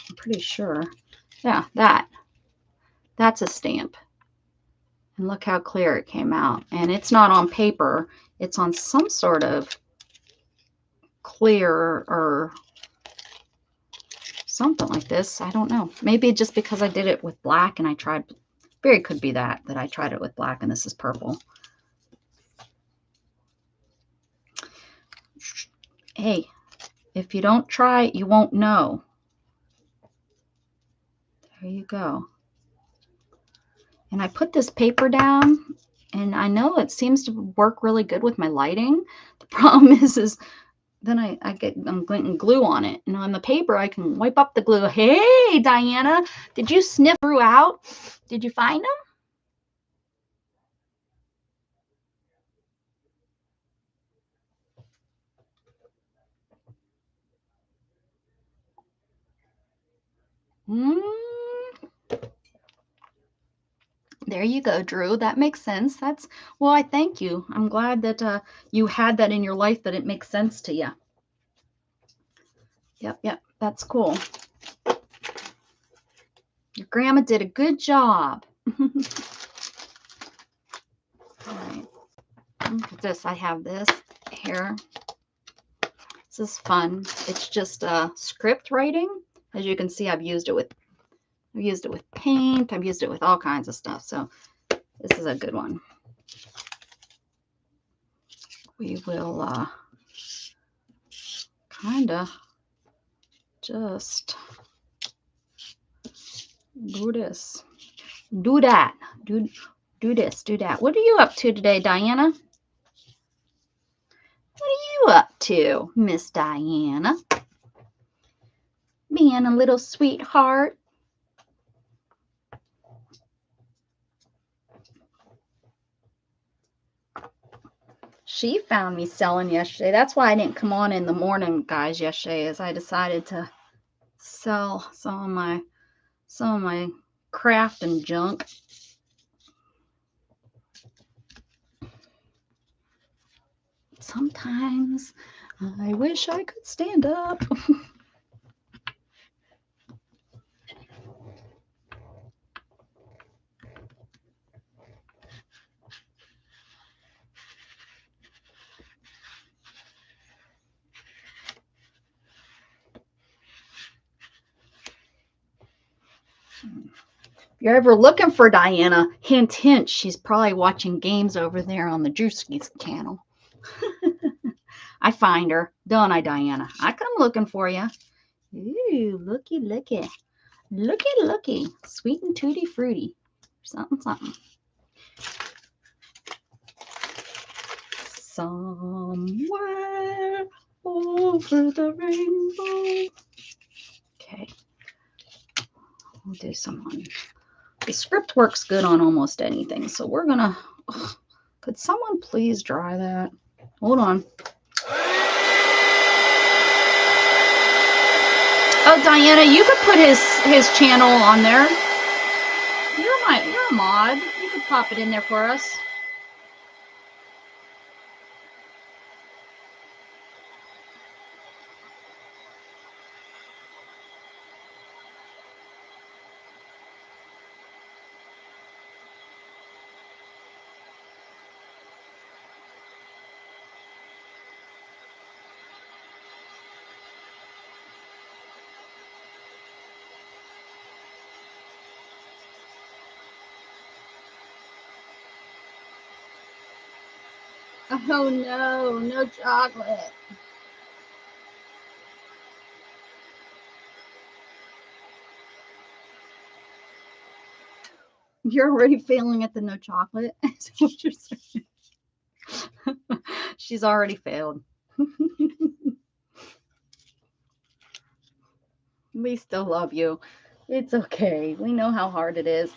S1: I'm pretty sure. Yeah, that's a stamp. And look how clear it came out. And it's not on paper. It's on some sort of clear or something like this. I don't know. Maybe just because I did it with black and I tried, very could be that I tried it with black and this is purple. Hey, if you don't try it, you won't know. There you go. And I put this paper down, and I know it seems to work really good with my lighting. The problem is then I'm getting glue on it. And on the paper, I can wipe up the glue. Hey, Diana, did you sniff throughout? Did you find them? There you go, Drew. That makes sense. Well, I thank you. I'm glad that you had that in your life, that it makes sense to you. Yep, that's cool. Your grandma did a good job. All right. Look at this. I have this here. This is fun. It's just script writing. As you can see, I've used it with paint. I've used it with all kinds of stuff. So this is a good one. We will kind of just do this, do that, do this, do that. What are you up to today, Diana? What are you up to, Miss Diana? Being a little sweetheart. She found me selling yesterday. That's why I didn't come on in the morning, guys, yesterday, as I decided to sell some of my craft and junk. Sometimes I wish I could stand up. If you're ever looking for Diana, hint, hint, she's probably watching games over there on the Drewski's channel. I find her, don't I, Diana? I come looking for you. Ooh, looky, looky. Looky, looky. Sweet and tutti fruity. Something, something. Somewhere over the rainbow. Okay. We'll do some on. The script works good on almost anything, so we're gonna. Could someone please dry that? Hold on. Oh, Diana, you could put his channel on there. You're a mod. You could pop it in there for us. Oh no, no chocolate. You're already failing at the no chocolate? Is that what you're saying? She's already failed. We still love you. It's okay. We know how hard it is.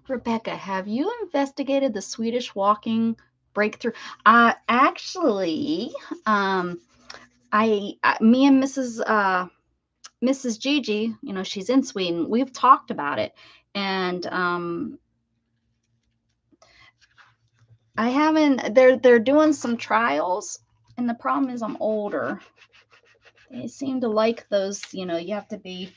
S1: Rebecca, have you investigated the Swedish walking breakthrough? Actually, me and Mrs. Gigi, you know, she's in Sweden. We've talked about it, and I haven't. They're doing some trials, and the problem is I'm older. They seem to like those. You know, you have to be,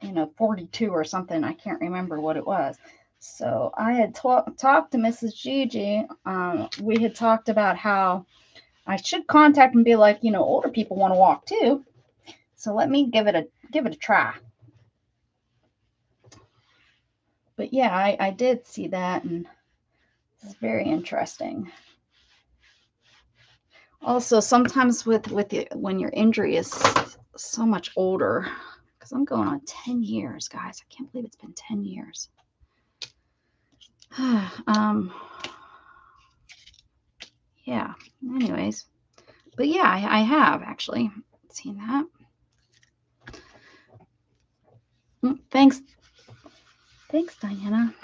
S1: you know, 42 or something. I can't remember what it was. So I had talked to Mrs. Gigi. We had talked about how I should contact and be like, you know, older people want to walk too. So let me give it a try. But yeah, I did see that, and it's very interesting. Also, sometimes when your injury is so much older, because I'm going on 10 years, guys. I can't believe it's been 10 years. Yeah, anyways. But yeah, I have actually seen that. Thanks, Diana.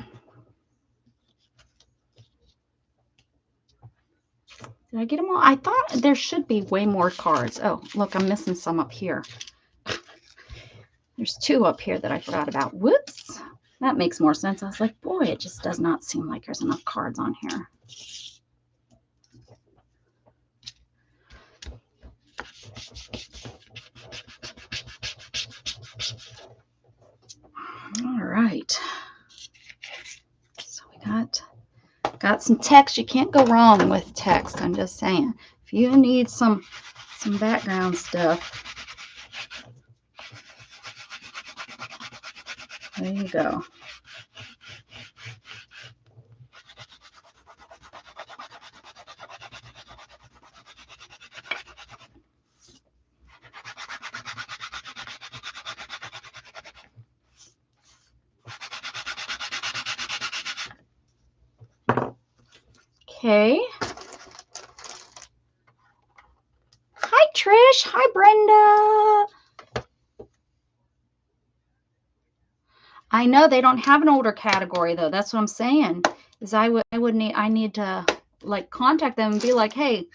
S1: Did I get them all? I thought there should be way more cards. Oh, look, I'm missing some up here. There's 2 up here that I forgot about. Whoops. That makes more sense. I was like, boy, it just does not seem like there's enough cards on here. All right. So we got some text. You can't go wrong with text. I'm just saying. If you need some background stuff, there you go. Okay. Hi, Trish. Hi, Brenda. I know they don't have an older category though. That's what I'm saying. Is I need to like contact them and be like, hey,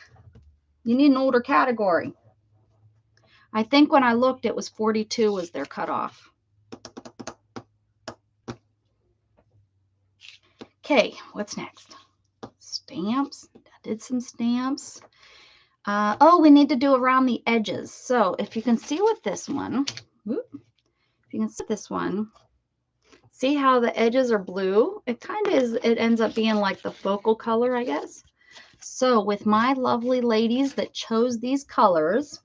S1: you need an older category. I think when I looked, it was 42 was their cutoff. Okay, what's next? Stamps. I did some stamps. Oh, we need to do around the edges. So if you can see with this one, see how the edges are blue? It kind of is, it ends up being like the focal color, I guess. So with my lovely ladies that chose these colors,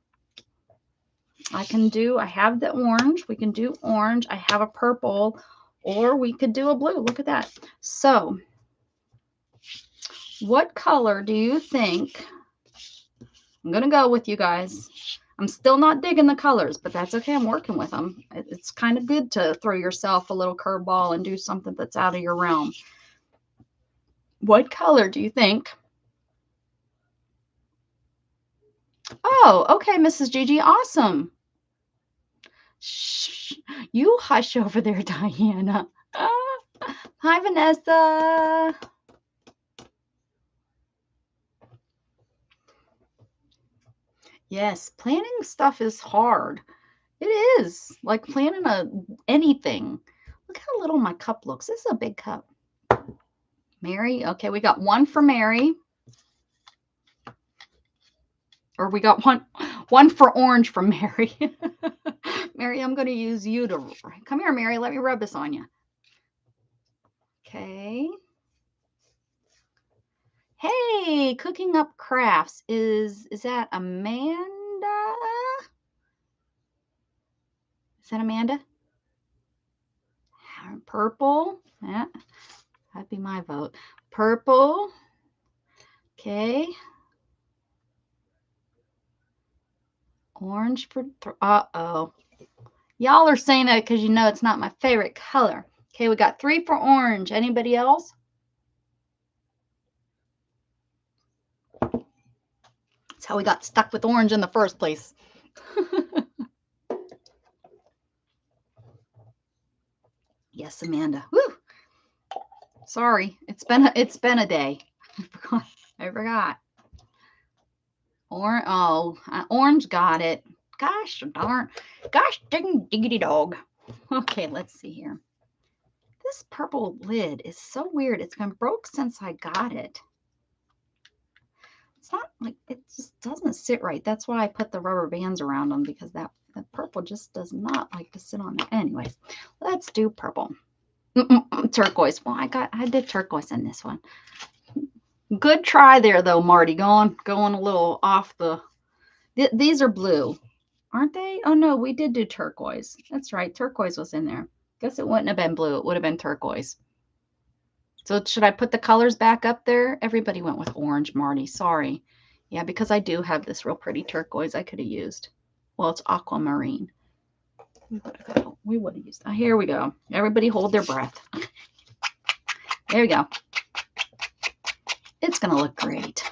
S1: I have the orange. We can do orange. I have a purple, or we could do a blue. Look at that. So what color do you think? I'm going to go with you guys. I'm still not digging the colors, but that's okay. I'm working with them. It's kind of good to throw yourself a little curveball and do something that's out of your realm. What color do you think? Oh, okay, Mrs. Gigi. Awesome. Shh, you hush over there, Diana. Hi, Vanessa. Yes, planning stuff is hard. It is like planning anything. Look how little my cup looks. This is a big cup. Mary. Okay, we got one for Mary. Or we got one for orange from Mary. Mary, I'm going to use you to come here, Mary. Let me rub this on you. Okay. Hey, Cooking Up Crafts. Is that Amanda? Is that Amanda? Purple. Yeah, that'd be my vote. Purple. Okay. Orange for, uh-oh. Y'all are saying that because you know it's not my favorite color. Okay, we got 3 for orange. Anybody else? That's how we got stuck with orange in the first place. Yes, Amanda. Woo! Sorry, it's been a day. I forgot. Orange got it. Gosh darn. Gosh dang diggity dog. Okay, let's see here. This purple lid is so weird. It's been broke since I got it. It's not like, it just doesn't sit right. That's why I put the rubber bands around them, because that purple just does not like to sit on there. Anyways, let's do purple. Turquoise. Well, I did turquoise in this one. Good try there though, Marty. Going a little off the. These are blue, aren't they? Oh no, we did do turquoise. That's right. Turquoise was in there. Guess it wouldn't have been blue. It would have been turquoise. So should I put the colors back up there? Everybody went with orange, Marty. Sorry. Yeah, because I do have this real pretty turquoise I could have used. Well, it's aquamarine. We would have used that. Here we go. Everybody hold their breath. There we go. It's going to look great.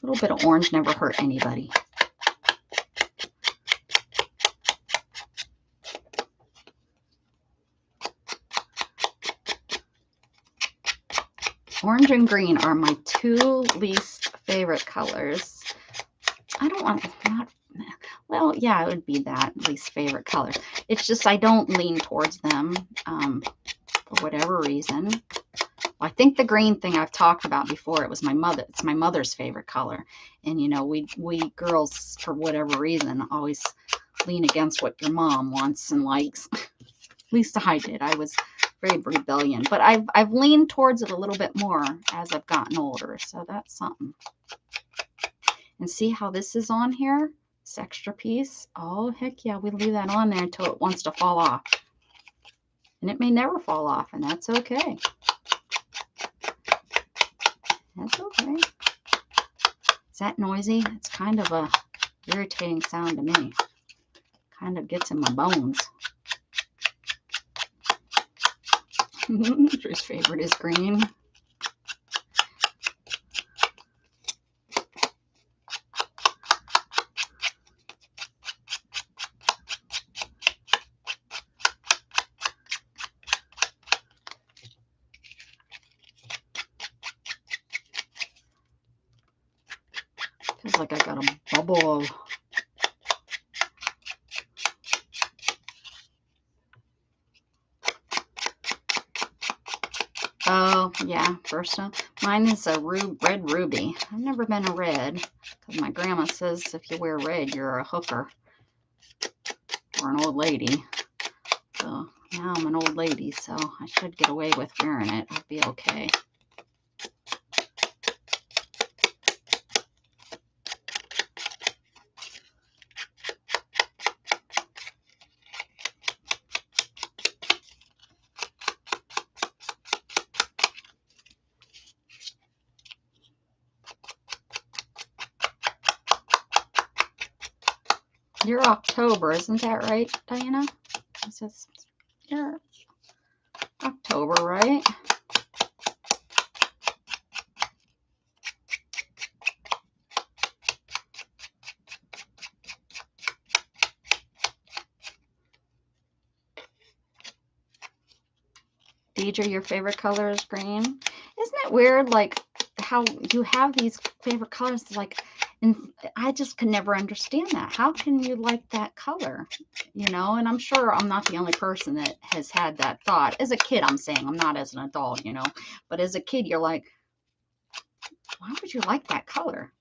S1: A little bit of orange never hurt anybody. Orange and green are my two least favorite colors. I don't want, well, yeah, it would be that least favorite color. It's just I don't lean towards them for whatever reason. I think the green thing I've talked about before. It was my mother. It's my mother's favorite color, and you know, we girls, for whatever reason, always lean against what your mom wants and likes. At least I did. I was very rebellion, but I've leaned towards it a little bit more as I've gotten older. So that's something. And see how this is on here? This extra piece. Oh heck yeah, we leave that on there until it wants to fall off, and it may never fall off, and that's okay. That's okay. Is that noisy? It's kind of a irritating sound to me. Kind of gets in my bones. Drew's favorite is green. Feels like I got a bubble of oh, yeah, first one. Mine is a red ruby. I've never been a red, because my grandma says if you wear red, you're a hooker or an old lady. So now I'm an old lady, so I should get away with wearing it. I'll be okay. You're October, isn't that right, Diana? It says you're October, right? Deidre, your favorite color is green. Isn't it weird, like, how you have these favorite colors, like, and I just could never understand that. How can you like that color? You know, and I'm sure I'm not the only person that has had that thought. As a kid, I'm saying, I'm not as an adult, you know, but as a kid, you're like, why would you like that color?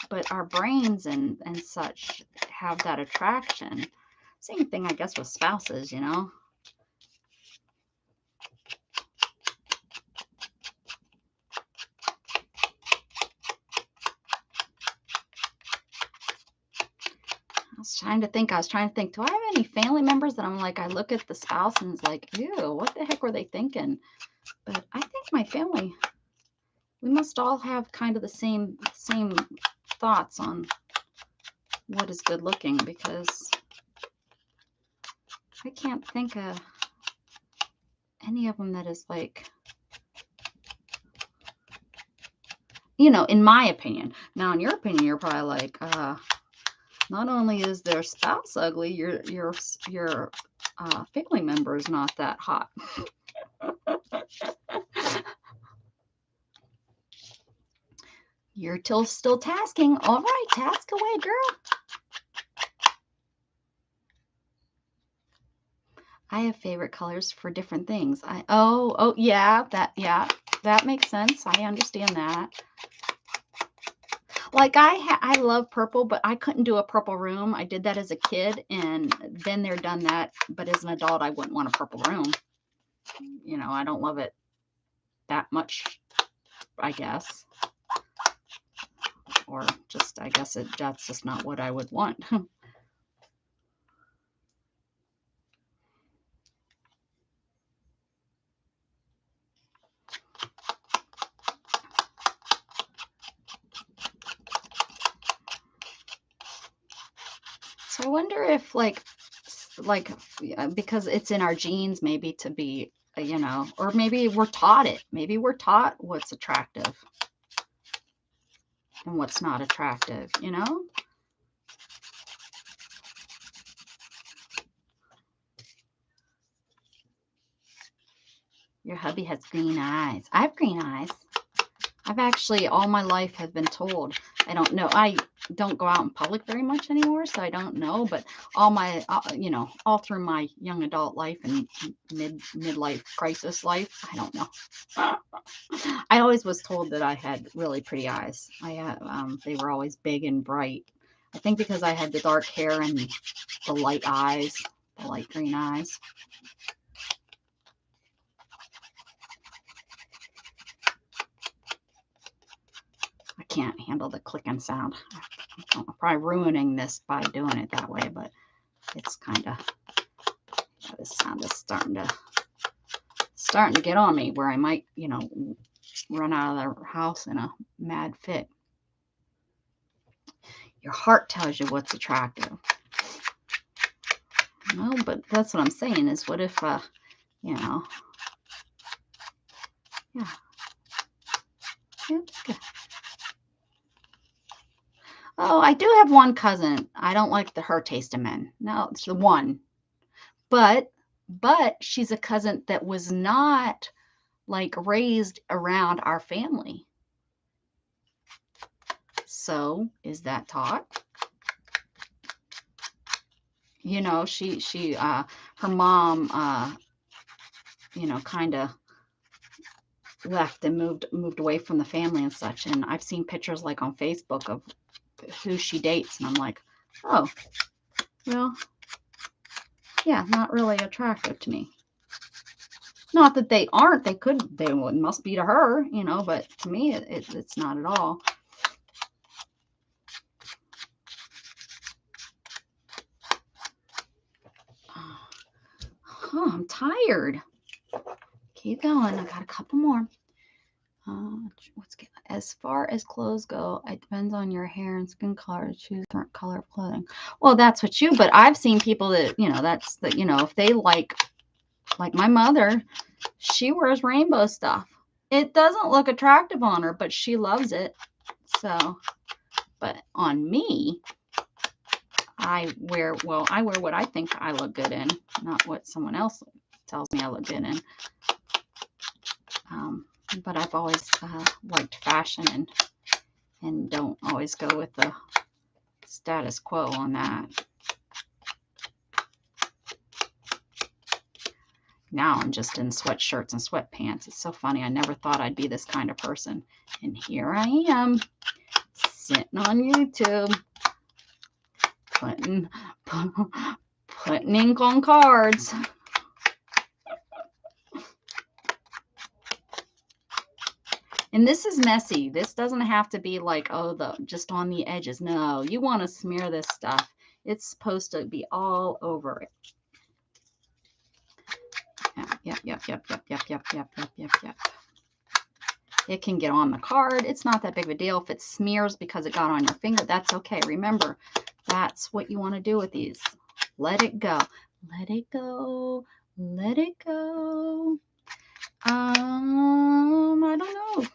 S1: But our brains and such have that attraction. Same thing, I guess, with spouses, you know. I was trying to think, do I have any family members that I'm like, I look at the spouse and it's like, ew, what the heck were they thinking? But I think my family, we must all have kind of the same thoughts on what is good looking, because I can't think of any of them that is like, you know, in my opinion. Now, in your opinion, you're probably like, not only is their spouse ugly, your family member is not that hot. You're still tasking. All right, task away, girl. I have favorite colors for different things. Oh yeah, that makes sense. I understand that. Like I love purple, but I couldn't do a purple room. I did that as a kid, and then they're done that. But as an adult, I wouldn't want a purple room. You know, I don't love it that much, I guess. Or just, I guess that's just not what I would want. So I wonder if like because it's in our genes, maybe to be, you know, or maybe we're taught it. Maybe we're taught what's attractive and what's not attractive, you know? Your hubby has green eyes. I have green eyes. I've actually, all my life, have been told. I don't know. I don't go out in public very much anymore, so I don't know. But all my, you know, all through my young adult life and midlife crisis life, I don't know. I always was told that I had really pretty eyes. I had, they were always big and bright. I think because I had the dark hair and the light eyes, the light green eyes. I can't handle the clicking sound. I'm probably ruining this by doing it that way, but it's kind of, yeah, this sound is starting to get on me where I might, you know, run out of the house in a mad fit. Your heart tells you what's attractive. No, but that's what I'm saying is what if, you know, yeah. Good. Oh, I do have one cousin. I don't like her taste of men. No, it's the one. But she's a cousin that was not like raised around our family. So is that taught? You know, her mom, you know, kind of left and moved away from the family and such. And I've seen pictures like on Facebook of who she dates, and I'm like, oh, well, yeah, not really attractive to me. Not that they aren't, they must be to her, you know, but to me, it's not at all. Oh, I'm tired. Keep going. I got a couple more. As far as clothes go, it depends on your hair and skin color to choose different color of clothing. Well, that's what but I've seen people that, you know, that's the, you know, if they like my mother, she wears rainbow stuff. It doesn't look attractive on her, but she loves it. So, but on me, I wear what I think I look good in, not what someone else tells me I look good in. But I've always liked fashion and don't always go with the status quo on that. Now I'm just in sweatshirts and sweatpants. It's so funny. I never thought I'd be this kind of person. And here I am, sitting on YouTube, putting ink on cards. And this is messy. This doesn't have to be like, oh, just on the edges. No, you want to smear this stuff. It's supposed to be all over it. Yep. It can get on the card. It's not that big of a deal. If it smears because it got on your finger, that's okay. Remember, that's what you want to do with these. Let it go. Let it go. Let it go. I don't know.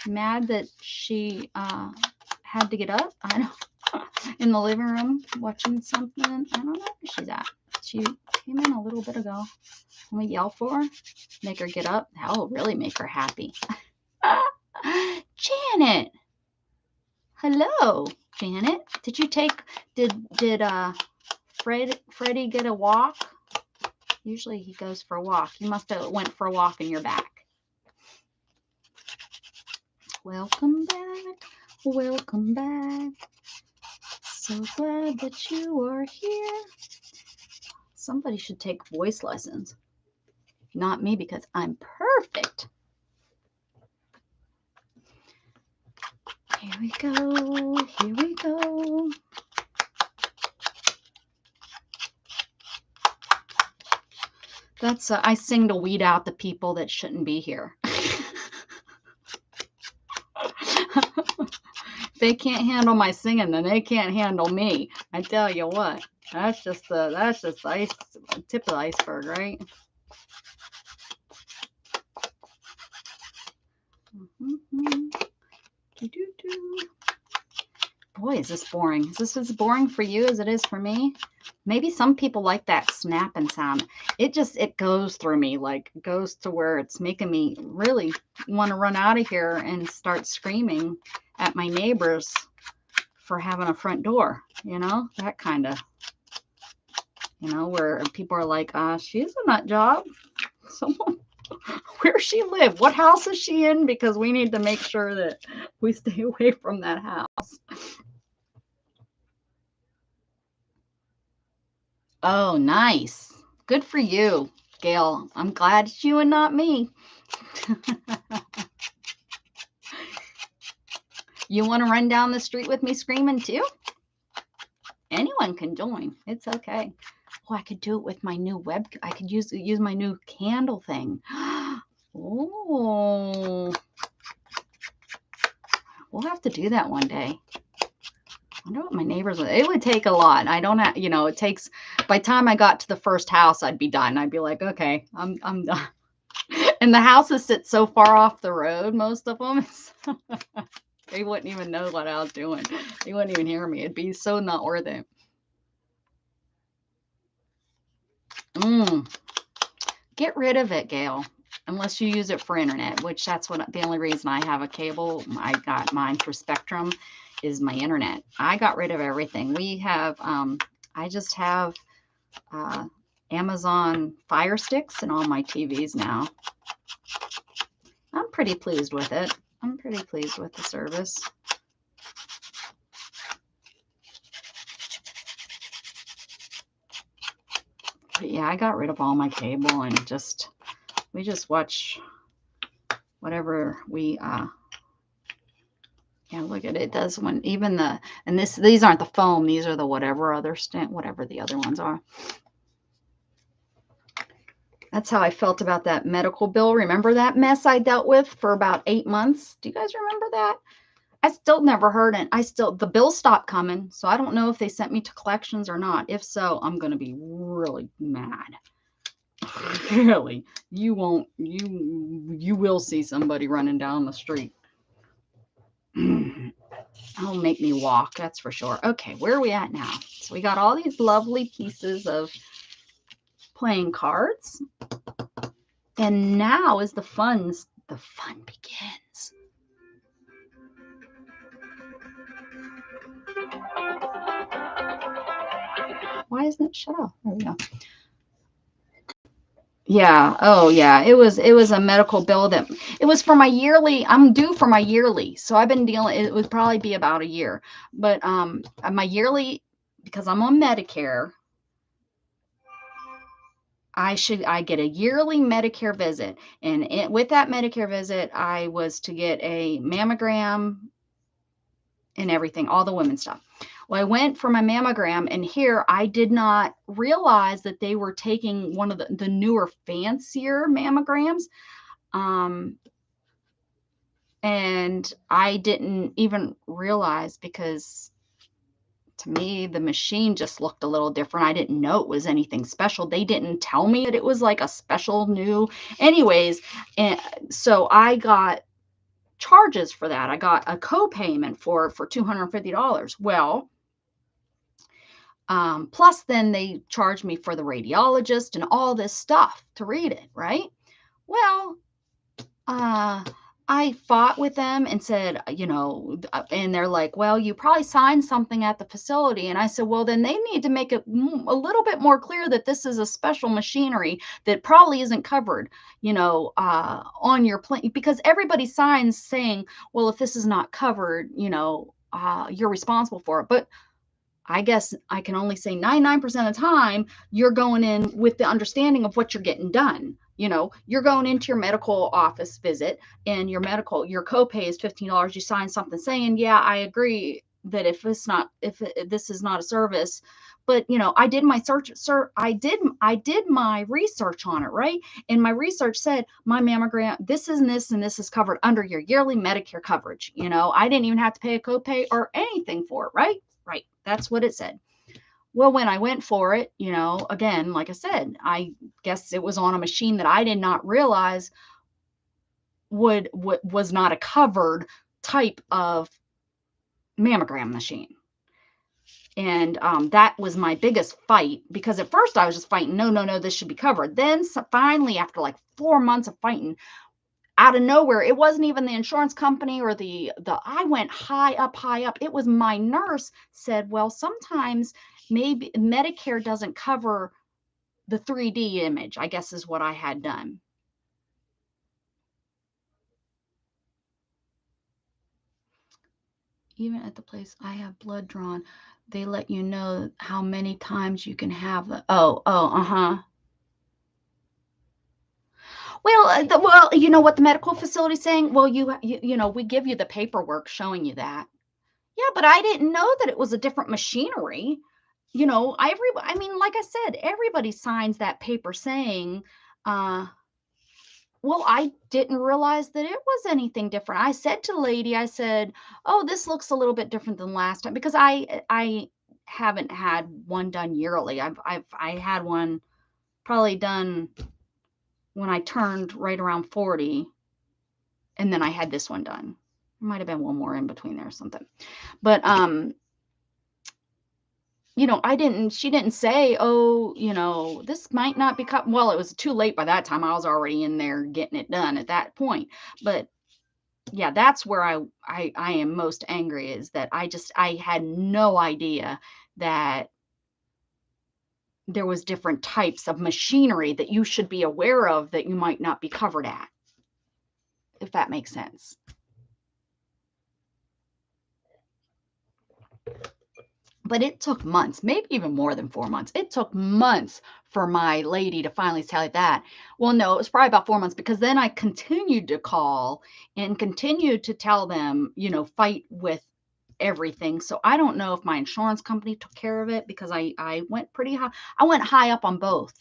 S1: Mad that she had to get up. I don't in the living room watching something. I don't know where she's at. She came in a little bit ago. Can we yell for her? Make her get up? That will really make her happy. Janet, Hello, Janet. Did you take, did Freddie get a walk? Usually he goes for a walk. You must have went for a walk in your back. Welcome back. Welcome back. So glad that you are here. Somebody should take voice lessons. Not me, because I'm perfect. Here we go. Here we go. That's I sing to weed out the people that shouldn't be here. If they can't handle my singing, then they can't handle me. I tell you what. That's just the ice, tip of the iceberg, right? Boy, is this boring. Is this as boring for you as it is for me? Maybe some people like that snapping sound. It goes through me, like goes to where it's making me really want to run out of here and start screaming at my neighbors for having a front door, you know, that kind of, you know, where people are like, she's a nut job. Someone, where she live? What house is she in? Because we need to make sure that we stay away from that house. Oh, nice. Good for you, Gail. I'm glad it's you and not me. You want to run down the street with me screaming too? Anyone can join. It's okay. Oh, I could do it with my new web. I could use my new candle thing. Oh, we'll have to do that one day. I wonder what my neighbors would. It would take a lot. I don't have, you know, it takes, by the time I got to the first house, I'd be done. I'd be like, okay, I'm done. And the houses sit so far off the road, most of them. They wouldn't even know what I was doing. They wouldn't even hear me. It'd be so not worth it. Get rid of it, Gail. Unless you use it for internet, which that's what the only reason I have a cable. I got mine for Spectrum is my internet. I got rid of everything. We have, I just have Amazon Fire Sticks in all my TVs now. I'm pretty pleased with it. I'm pretty pleased with the service. But yeah, I got rid of all my cable and we just watch whatever we yeah, look at it. It does when even the, and these aren't the foam, these are the whatever other whatever the other ones are. That's how I felt about that medical bill. Remember that mess I dealt with for about 8 months? Do you guys remember that? I still never heard it. The bill stopped coming. So I don't know if they sent me to collections or not. If so, I'm going to be really mad. Really. You will see somebody running down the street. That'll make me walk, that's for sure. Okay, where are we at now? So we got all these lovely pieces of playing cards. And now is the fun begins. Why isn't it shut off? There we go. Yeah. Oh, yeah. It was a medical bill that it was for my yearly. I'm due for my yearly, so I've been dealing. It would probably be about a year, but my yearly, because I'm on Medicare, I get a yearly Medicare visit, and with that Medicare visit, I was to get a mammogram and everything, all the women's stuff. Well, I went for my mammogram, and here I did not realize that they were taking one of the newer, fancier mammograms. And I didn't even realize, because to me, the machine just looked a little different. I didn't know it was anything special. They didn't tell me that it was like a special new, anyways. And so I got charges for that. I got a co-payment for $250. Well, plus then they charged me for the radiologist and all this stuff to read it, right? Well, I fought with them and said, you know, and they're like, well, you probably signed something at the facility. And I said, well, then they need to make it a little bit more clear that this is a special machinery that probably isn't covered, you know, on your plane, because everybody signs saying, well, if this is not covered, you know, you're responsible for it. But I guess I can only say 99% of the time, you're going in with the understanding of what you're getting done. You know, you're going into your medical office visit and your copay is $15. You sign something saying, yeah, I agree that if this is not a service, but you know, I did my search, sir, I did my research on it, right? And my research said my mammogram, this is this and this is covered under your yearly Medicare coverage. You know, I didn't even have to pay a copay or anything for it, right? Right. That's what it said. Well, when I went for it, you know, again, like I said, I guess it was on a machine that I did not realize was not a covered type of mammogram machine. And that was my biggest fight, because at first I was just fighting, no, this should be covered. Then finally, after like 4 months of fighting, out of nowhere, it wasn't even the insurance company or the I went high up. It was my nurse said, well, sometimes maybe Medicare doesn't cover the 3D image, I guess is what I had done. Even at the place I have blood drawn, they let you know how many times you can have the, uh-huh. Well, well, you know what the medical facility's saying? Well, you know, we give you the paperwork showing you that. Yeah, but I didn't know that it was a different machinery. You know, I mean, like I said, everybody signs that paper saying, uh, well, I didn't realize that it was anything different. I said to the lady, I said, "Oh, this looks a little bit different than last time," because I haven't had one done yearly. I had one probably done when I turned right around 40, and then I had this one done. There might have been one more in between there or something. But you know, she didn't say, oh, you know, this might not be well, it was too late by that time. I was already in there getting it done at that point. But yeah, that's where I am most angry, is that I had no idea that there was different types of machinery that you should be aware of that you might not be covered at, if that makes sense. But it took months, maybe even more than 4 months. It took months for my lady to finally tell that. Well, no, it was probably about 4 months, because then I continued to call and continued to tell them, you know, fight with everything. So I don't know if my insurance company took care of it, because I went pretty high. I went high up on both.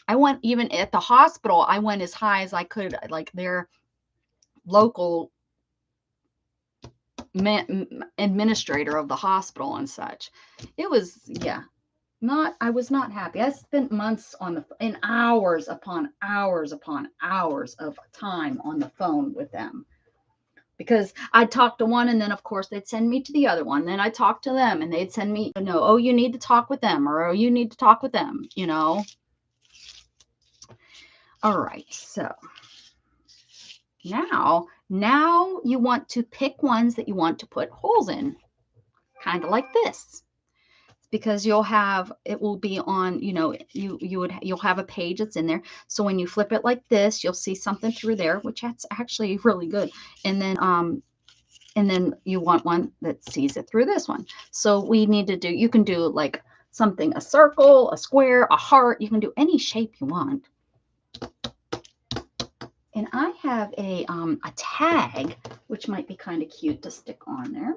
S1: I went, even at the hospital, I went as high as I could, like their local administrator of the hospital and such. It was, yeah, I was not happy. I spent months and hours upon hours upon hours of time on the phone with them, because I'd talk to one and then of course they'd send me to the other one. Then I talked to them and they'd send me, no, oh, you need to talk with them, or oh, you need to talk with them, you know. All right, so now you want to pick ones that you want to put holes in, kind of like this, because it will be on, you know, you'll have a page that's in there. So when you flip it like this, you'll see something through there, which that's actually really good. And then you want one that sees it through this one. So you can do like something, a circle, a square, a heart. You can do any shape you want. And I have a tag, which might be kind of cute to stick on there.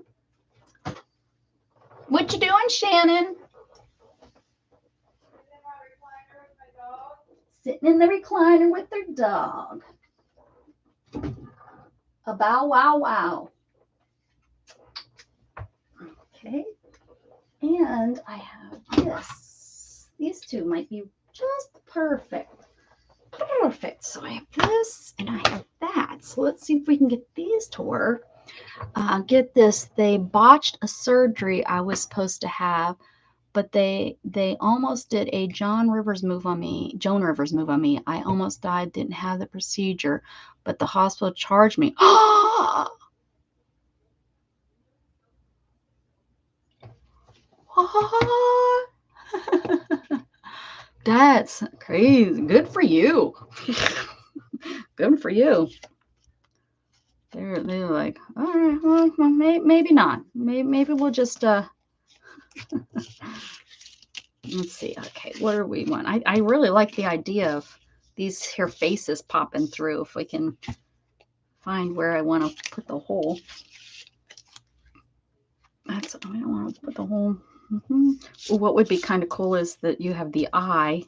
S1: What you doing, Shannon? Sitting in the recliner with their dog. A bow wow wow. Okay. And I have this. These two might be just perfect. Perfect. So I have this and I have that. So let's see if we can get these to work. Get this. They botched a surgery I was supposed to have, but they almost did a Joan Rivers move on me. I almost died, didn't have the procedure, but the hospital charged me. What? That's crazy. Good for you. Good for you. They're like, all right, well, maybe not. Maybe we'll just let's see. Okay, what do we want? I really like the idea of these here faces popping through. If we can find where I want to put the hole. I don't want to put the hole. Well, what would be kind of cool is that you have the eye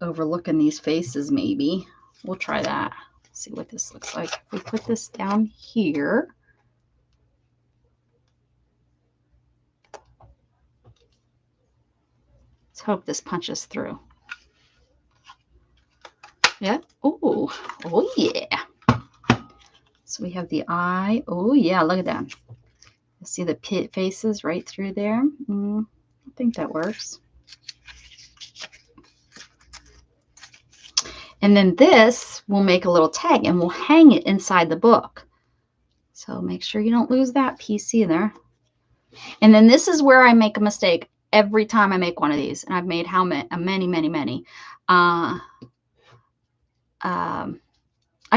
S1: overlooking these faces. Maybe we'll try that. See what this looks like. If we put this down here. Let's hope this punches through. Yeah. Oh yeah. So we have the eye. Oh yeah, look at that. You see the faces right through there. I think that works. And then this will make a little tag and we'll hang it inside the book. So make sure you don't lose that piece either. And then this is where I make a mistake every time I make one of these. And I've made how many? Many. I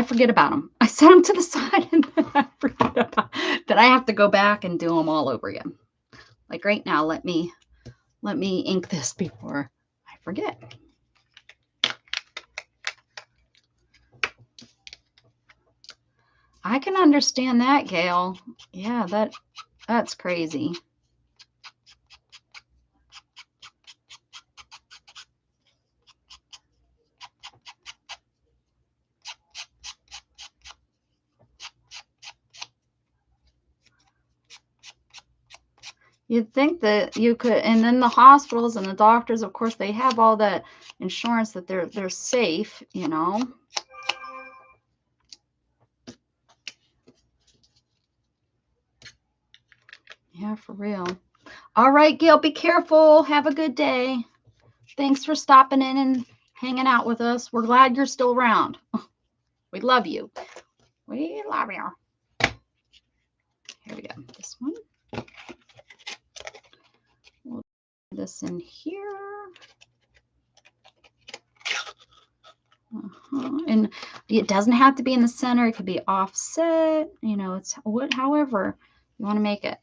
S1: forget about them. I set them to the side and then I forget about that. I have to go back and do them all over again. Like right now, let me ink this before I forget. I can understand that, Gail. Yeah, that's crazy. You'd think that you could, and then the hospitals and the doctors, of course, they have all that insurance that they're safe, you know. Yeah, for real. All right, Gail, be careful. Have a good day. Thanks for stopping in and hanging out with us. We're glad you're still around. We love you. We love you. Here we go. This one. We'll put this in here. And it doesn't have to be in the center. It could be offset. You know, it's however you want to make it.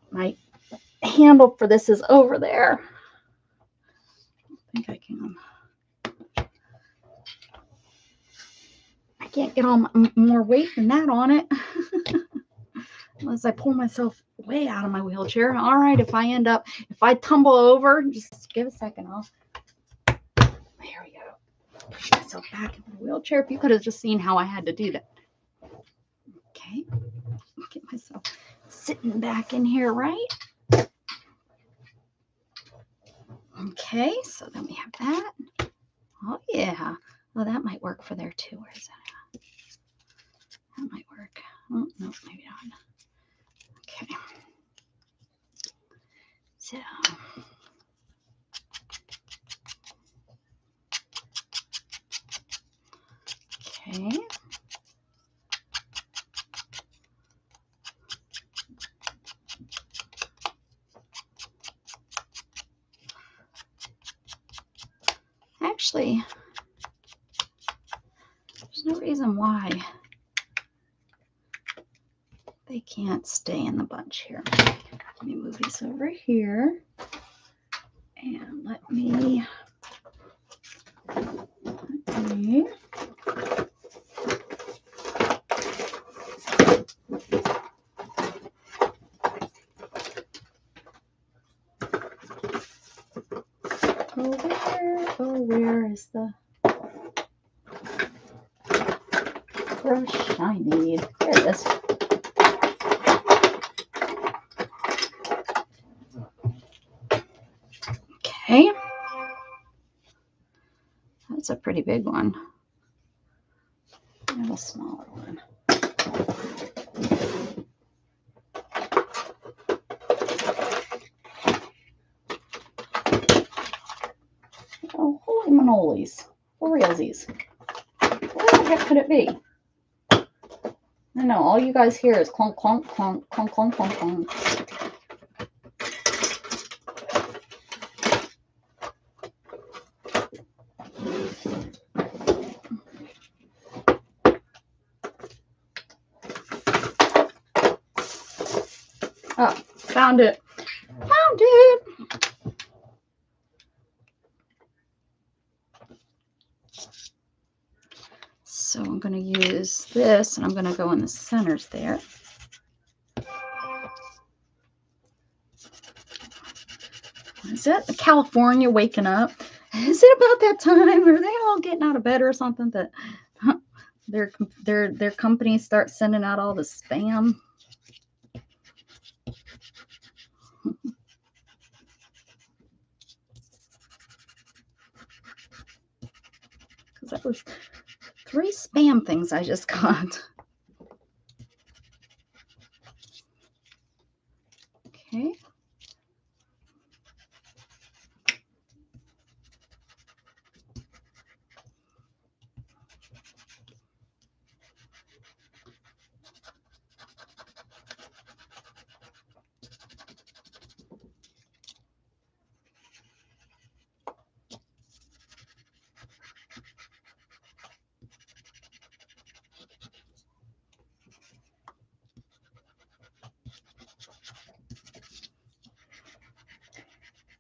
S1: My handle for this is over there. I think I can. I can't get all more weight than that on it. Unless I pull myself way out of my wheelchair. All right, if I tumble over, just give a second. There we go. Push myself back into the wheelchair. If you could have just seen how I had to do that. Okay. Get myself sitting back in here, right? Okay, so then we have that. Oh, yeah. Well, that might work for there, too. Where is that? That might work. Oh, no, maybe not. Okay. So. Okay. Actually, there's no reason why they can't stay in the bunch here. Let me move these over here. And let me where is the brush I need? There it is. Okay. That's a pretty big one. And a smaller one. Oh, holy manolies. For realsies. Where the heck could it be? I know, all you guys hear is clunk, clunk, clunk, clunk, clunk, clunk, clunk. Oh, found it. Found it. So I'm going to use this, and I'm going to go in the centers there. Is it California waking up? Is it about that time? Are they all getting out of bed or something that their companies start sending out all the spam? Because that was 3 spam things I just got. Okay.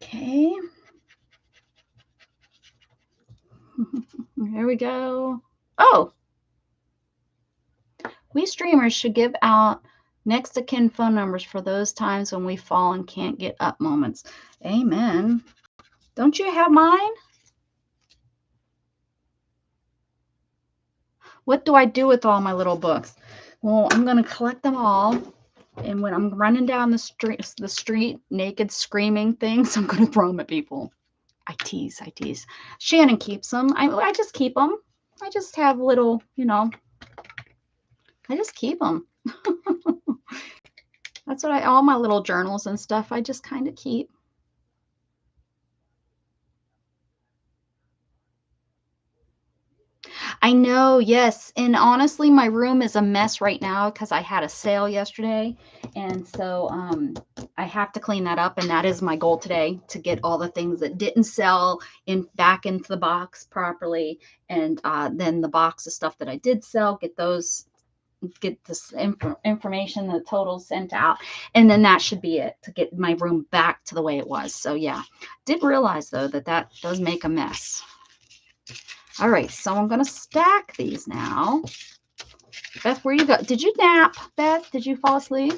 S1: Okay. There we go. Oh, we streamers should give out next of kin phone numbers for those times when we fall and can't get up moments. Amen. Don't you have mine? What do I do with all my little books? Well, I'm going to collect them all. And when I'm running down the street naked screaming things, I'm going to throw them at people. I tease. Shannon keeps them. I just keep them. I just have little, you know, I just keep them. That's what all my little journals and stuff, I just kind of keep. I know, yes. And honestly, my room is a mess right now because I had a sale yesterday. And so I have to clean that up. And that is my goal today, to get all the things that didn't sell back into the box properly. And then the box of stuff that I did sell, get this information, the totals sent out. And then that should be it, to get my room back to the way it was. So yeah, did realize though that does make a mess. All right, so I'm going to stack these now. Beth, where you go? Did you nap, Beth? Did you fall asleep?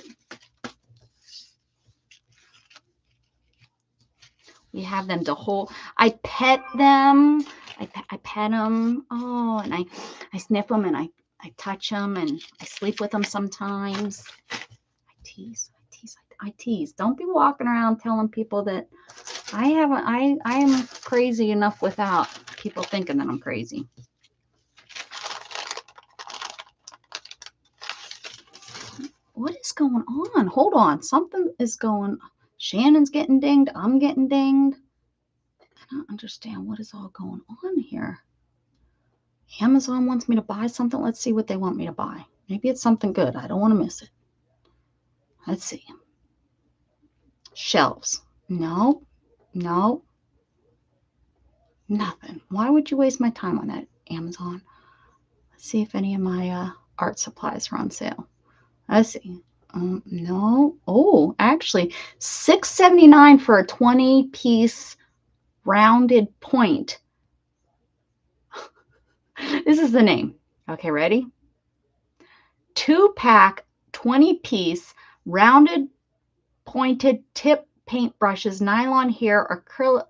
S1: We have them to hold. I pet them. I pet them. Oh, and I sniff them, and I touch them, and I sleep with them sometimes. I tease. Don't be walking around telling people that I am crazy enough without people thinking that I'm crazy. What is going on? Hold on. Something is going. Shannon's getting dinged. I'm getting dinged. I don't understand what is all going on here. Amazon wants me to buy something. Let's see what they want me to buy. Maybe it's something good. I don't want to miss it. Let's see. Shelves. No. Nothing. Why would you waste my time on that, Amazon? Let's see if any of my art supplies are on sale. Let's see. No. Oh, actually, $6.79 for a 20-piece rounded point. This is the name. Okay, ready? 2-pack, 20-piece rounded pointed tip paintbrushes, nylon hair,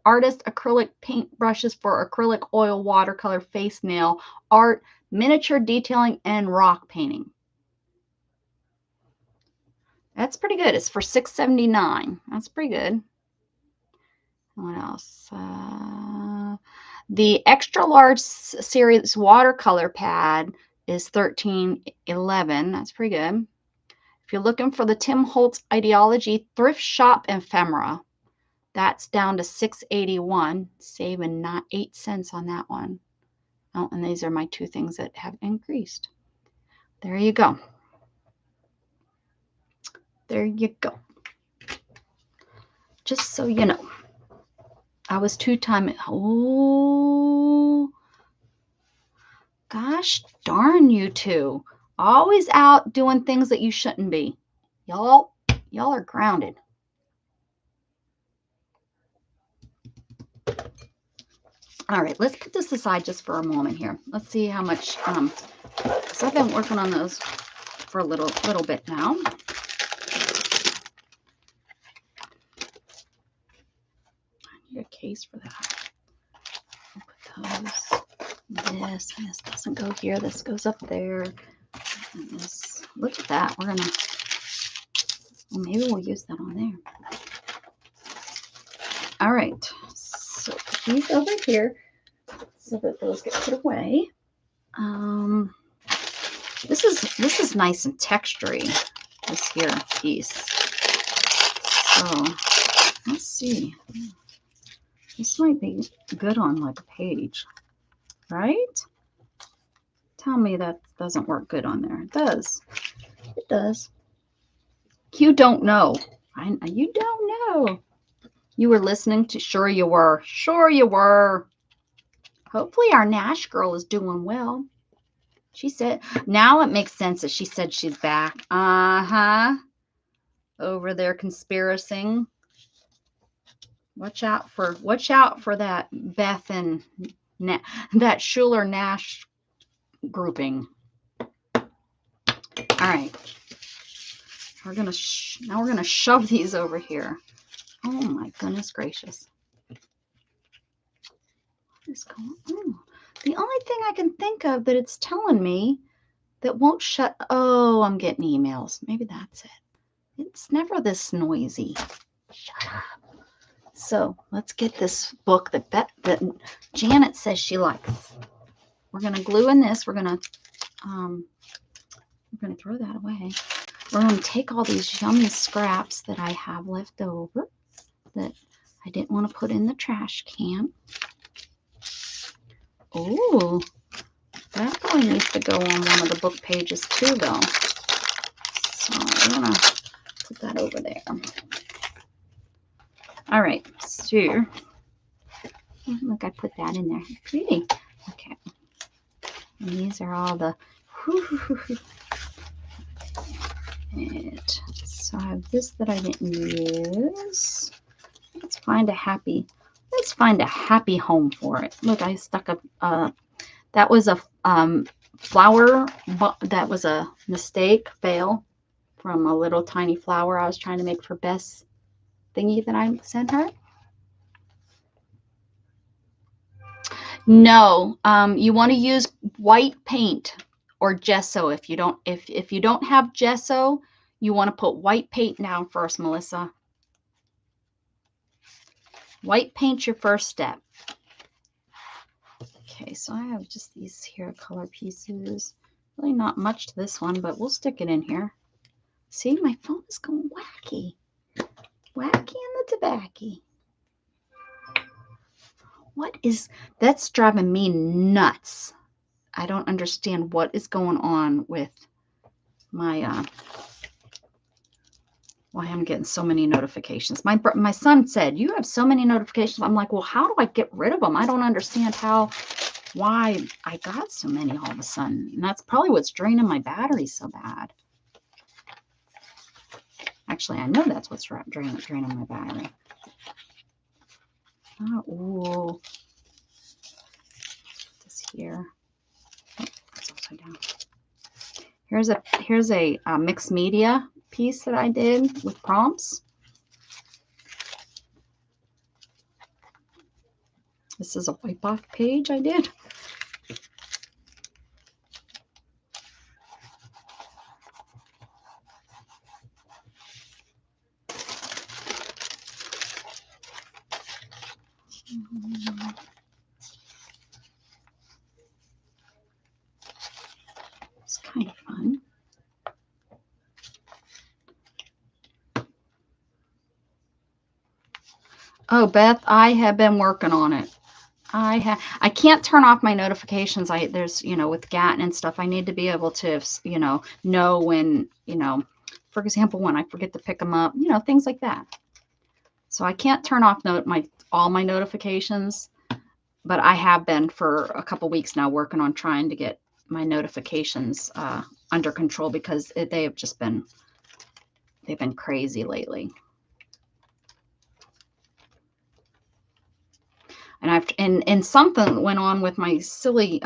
S1: artist acrylic paintbrushes for acrylic, oil, watercolor, face, nail, art, miniature detailing, and rock painting. That's pretty good. It's for $6.79. That's pretty good. What else? The extra large series watercolor pad is $13.11. That's pretty good. If you're looking for the Tim Holtz Ideology Thrift Shop Ephemera, That's down to $6.81, saving not 8 cents on that one. Oh, and these are my two things that have increased. There you go. There you go. Just so you know. I was 2 times. Oh, gosh darn you two. Always out doing things that you shouldn't be. Y'all are grounded. All right, let's put this aside just for a moment here. Let's see how much, because I've been working on those for a little bit now. I need a case for that. I'll put those, this doesn't go here. This goes up there. And this, look at that. We're gonna, well, maybe we'll use that on there. All right, so these over here so that those get put away. This is nice and textury, this here piece. So let's see. This might be good on like a page, right? Tell me that doesn't work good on there. It does. It does. You don't know. You don't know. You were listening to, sure you were. Sure you were. Hopefully our Nash girl is doing well. She said, now it makes sense that she said she's back. Uh-huh. Over there conspiracing. Watch out for that Beth and that Schuler Nash grouping. All right. Now we're gonna shove these over here. Oh my goodness gracious. What is going on? The only thing I can think of that it's telling me that won't shut. Oh, I'm getting emails. Maybe that's it. It's never this noisy. Shut up. So let's get this book that Janet says she likes. We're gonna glue in this. We're gonna throw that away. We're gonna take all these yummy scraps that I have left over that I didn't want to put in the trash can. Oh, that probably needs to go on one of the book pages too, though. So I'm gonna put that over there. All right, so look, I put that in there. Pretty. Okay. And these are all the. So I have this that I didn't use. Let's find a happy home for it. Look, I stuck a. That was a flower. That was a mistake, fail from a little tiny flower I was trying to make for Beth's thingy that I sent her. No, you want to use white paint or gesso. If you don't have gesso, you want to put white paint down first, Melissa. White paint's your first step. Okay, so I have just these here color pieces. Really not much to this one, but we'll stick it in here. See, my phone is going wacky. Wacky in the tobacco. That's driving me nuts. I don't understand what is going on with my, why I'm getting so many notifications. My son said, you have so many notifications. I'm like, well, how do I get rid of them? I don't understand why I got so many all of a sudden. And that's probably what's draining my battery so bad. Actually, I know that's what's draining my battery. Oh, this here. Oh, it's upside down. Here's a mixed media piece that I did with prompts. This is a wipe off page I did. It's kind of fun. Oh, Beth, I have been working on it. I can't turn off my notifications. There's, with GAT and stuff, I need to be able to, know when, for example, when I forget to pick them up, things like that. So I can't turn off all my notifications, but I have been for a couple weeks now working on trying to get my notifications under control because they've been crazy lately. And something went on with my silly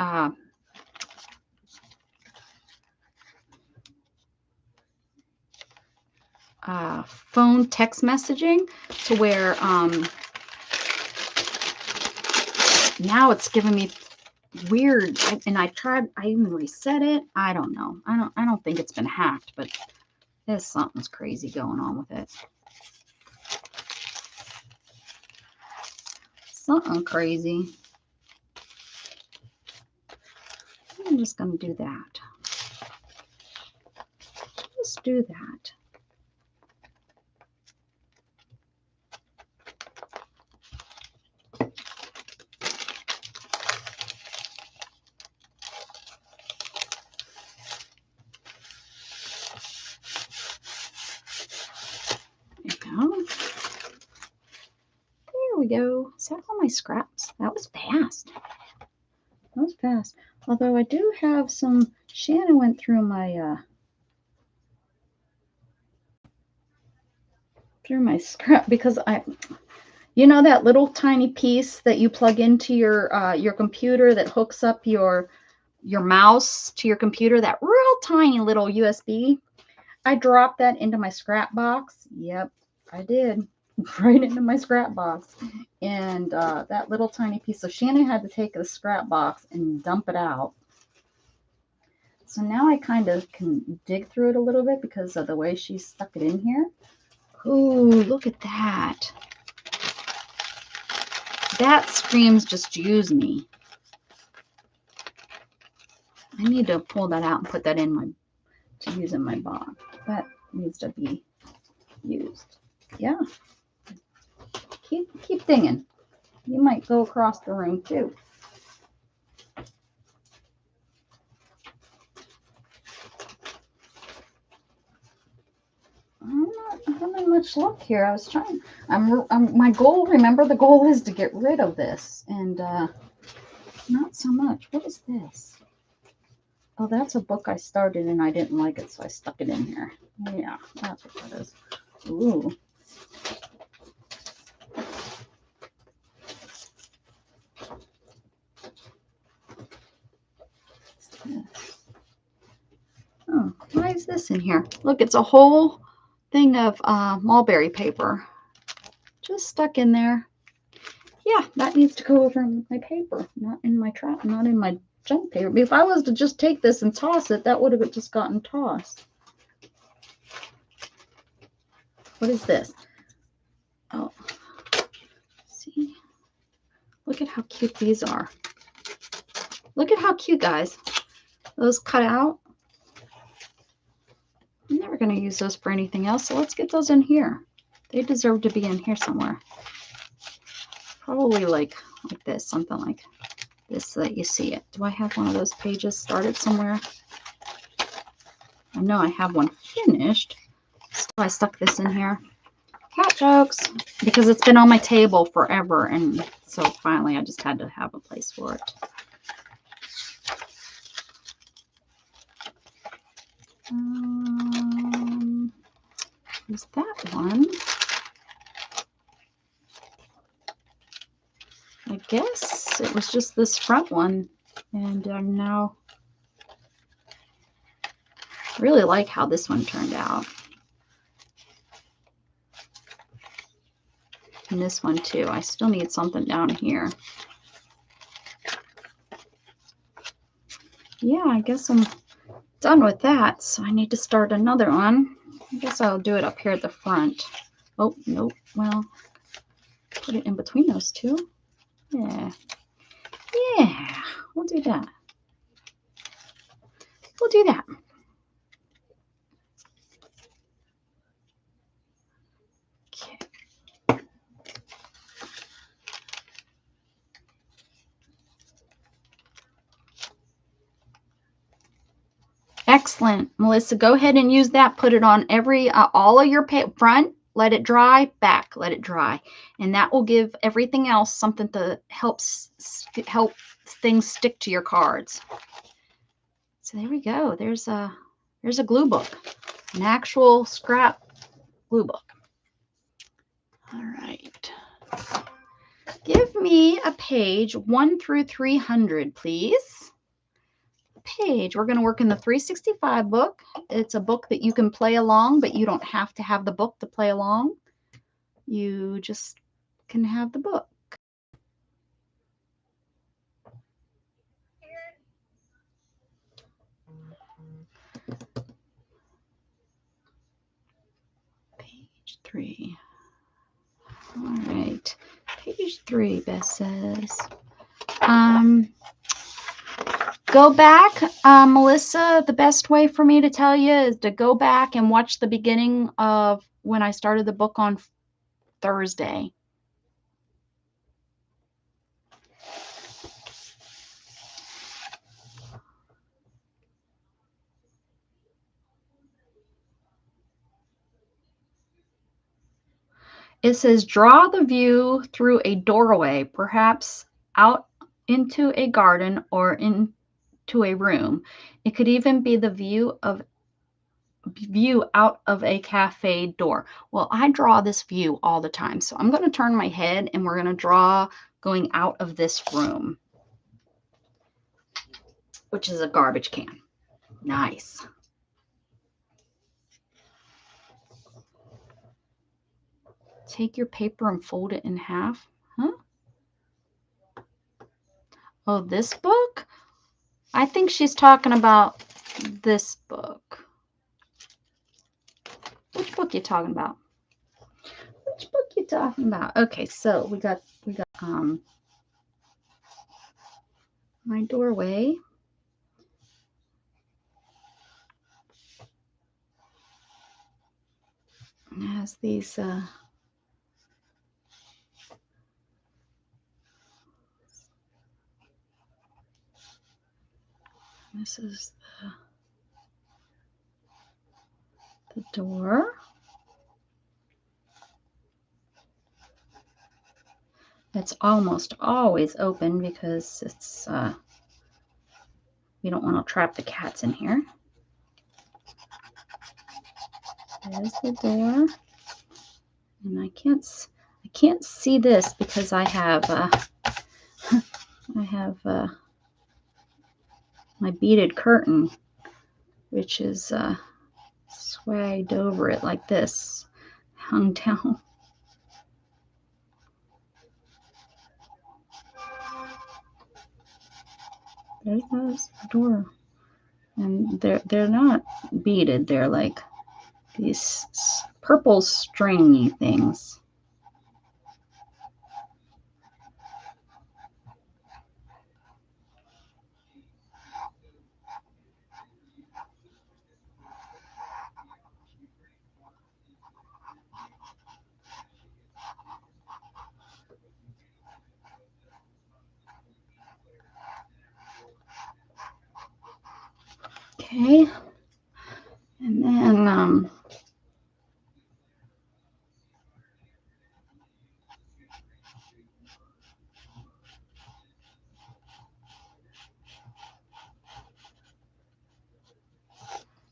S1: phone text messaging to where now it's giving me weird, and I even reset it. I don't know. I don't think it's been hacked, but there's something's crazy going on with it. Something crazy. I'm just going to do that. Just do that. There we go. Is that all my scraps? That was fast. That was fast. Although I do have some, Shannon went through my scrap because that little tiny piece that you plug into your computer that hooks up your mouse to your computer, that real tiny little USB. I dropped that into my scrap box. Yep, I did. Right into my scrap box. And that little tiny piece. So Shannon had to take the scrap box and dump it out. So now I kind of can dig through it a little bit because of the way she stuck it in here. Ooh, look at that. That screams just use me. I need to pull that out and put that in to use in my box. That needs to be used. Yeah. Keep dinging. You might go across the room too. I'm not having much luck here. I was trying. My goal. Remember, the goal is to get rid of this, and not so much. What is this? Oh, that's a book I started and I didn't like it, so I stuck it in here. Yeah, that's what that is. Ooh. Oh, why is this in here? Look, it's a whole thing of mulberry paper. Just stuck in there. Yeah, that needs to go over in my paper, not in my trap, not in my junk paper. If I was to just take this and toss it, that would have just gotten tossed. What is this? Oh, see? Look at how cute these are. Look at how cute, guys. Those cut out. I'm never going to use those for anything else, so let's get those in here. They deserve to be in here somewhere. Probably like this, something like this so that you see it. Do I have one of those pages started somewhere? I know I have one finished. So I stuck this in here. Cat jokes, because it's been on my table forever, and so finally I just had to have a place for it. There's that one. I guess it was just this front one, and I'm now really like how this one turned out. And this one too. I still need something down here. Yeah, I guess I'm done with that, so I need to start another one. I guess I'll do it up here at the front. Oh, nope. Well, put it in between those two. Yeah. Yeah, we'll do that. We'll do that. Okay. Excellent, Melissa. Go ahead and use that. Put it on every all of your front. Let it dry. Back. Let it dry, and that will give everything else something to help things stick to your cards. So there we go. There's a glue book, an actual scrap glue book. All right. Give me a page 1 through 300, please. Page. We're going to work in the 365 book. It's a book that you can play along, but you don't have to have the book to play along. You just can have the book. Page 3. All right. Page 3, Beth says. Go back, Melissa. The best way for me to tell you is to go back and watch the beginning of when I started the book on Thursday. It says, draw the view through a doorway, perhaps out into a garden or into a room. It could even be the view out of a cafe door. Well, I draw this view all the time. So I'm going to turn my head and we're going to draw going out of this room, which is a garbage can. Nice. Take your paper and fold it in half. Huh? Oh, this book? I think she's talking about this book. Which book you talking about? Which book you talking about? Okay, so we got my doorway. It has these this is the door. It's almost always open because it's we don't want to trap the cats in here. There's the door, and I can't see this because I have my beaded curtain, which is swagged over it like this, hung down. There's the door, and they're not beaded. They're like these purple stringy things. Okay, and then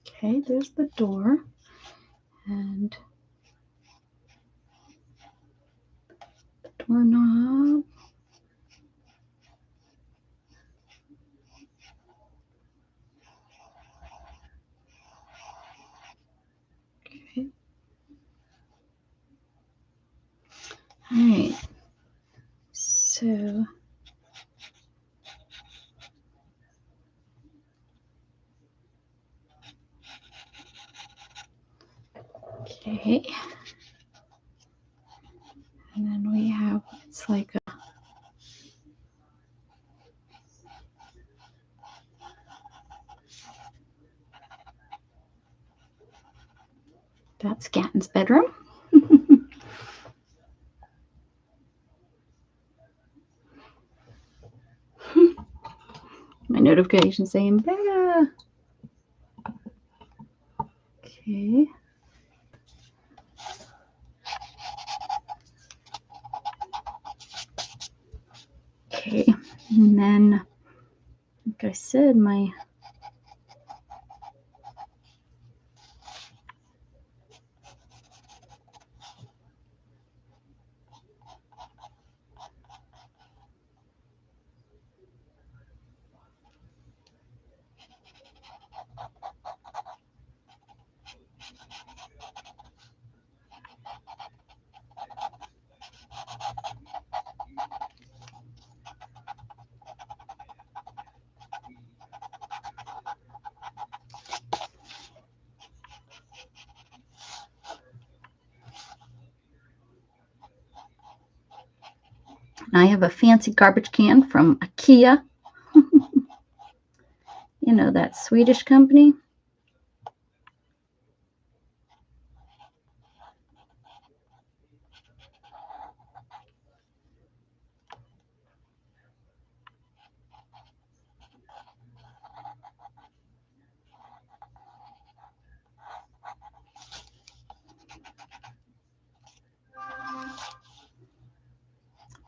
S1: okay, there's the door, and the doorknob. Okay. All right. So okay. And then we have, it's like a, that's Gatton's bedroom. My notification saying, Becca. Okay. Okay, and then, like I said, my I have a fancy garbage can from IKEA. You know, that Swedish company.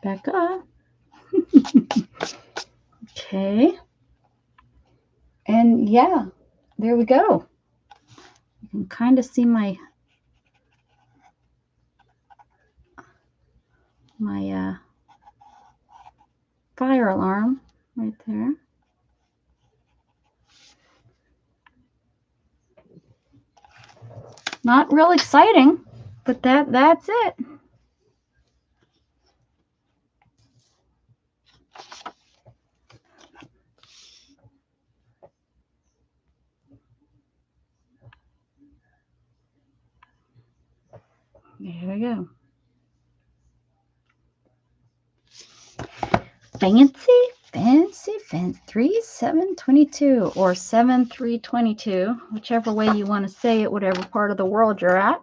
S1: Becca. Okay. And yeah, there we go. You can kind of see my fire alarm right there. Not real exciting, but that's it. There we go. Fancy 3722 or 7322, whichever way you want to say it, whatever part of the world you're at.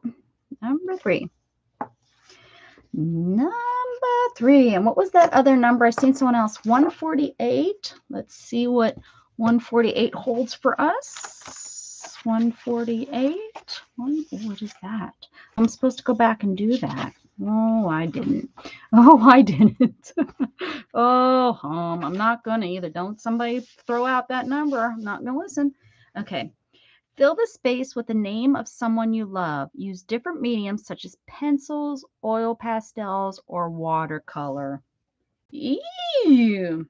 S1: Number 3. Number 3. And what was that other number? I seen someone else. 148. Let's see what 148 holds for us. 148. What is that? I'm supposed to go back and do that. Oh, I didn't. Oh, I didn't. Oh, I'm not going to either. Don't somebody throw out that number. I'm not going to listen. Okay. Fill the space with the name of someone you love. Use different mediums such as pencils, oil pastels, or watercolor. Ew.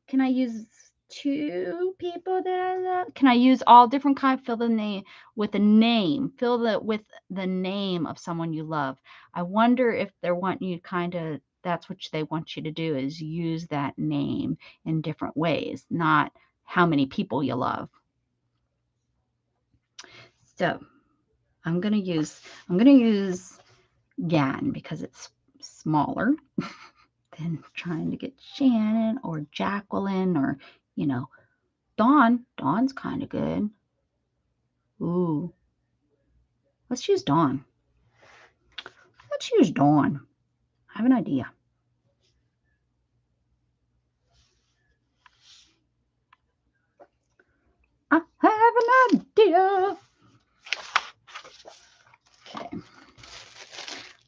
S1: Can I use 2 people that I love? Can I use all different kinds? Fill the name with a name. Fill with the name of someone you love. I wonder if they're wanting you that's what they want you to do, is use that name in different ways, not how many people you love. So I'm gonna use Gan because it's smaller than trying to get Shannon or Jacqueline or, Dawn. Dawn's kind of good. Ooh. Let's use Dawn. Let's use Dawn. I have an idea. I have an idea. Okay.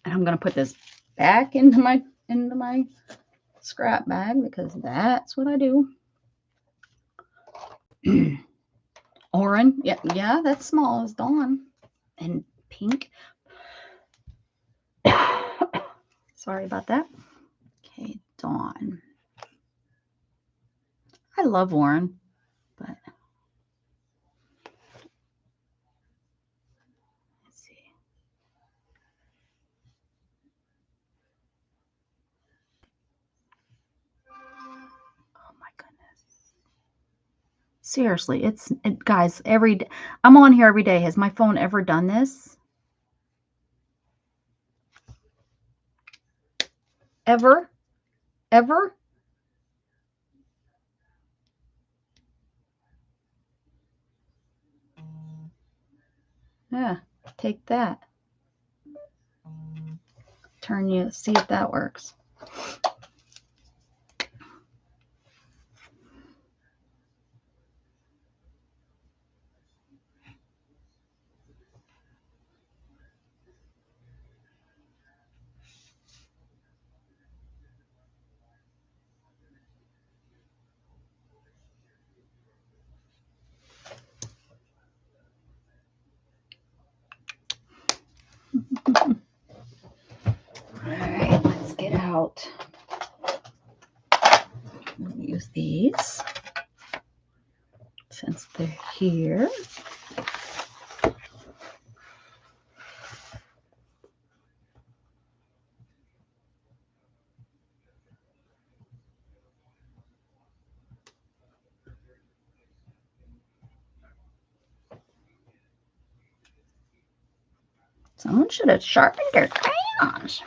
S1: And I'm going to put this back into my scrap bag because that's what I do. Orange. Yeah, that's small as Dawn. And pink. Sorry about that. Okay, Dawn. I love Warren, but let's see. Oh my goodness. Seriously, guys, I'm on here every day. Has my phone ever done this? Ever? Ever? Yeah, take that. See if that works. out. We'll use these since they're here. Someone should have sharpened their crayons.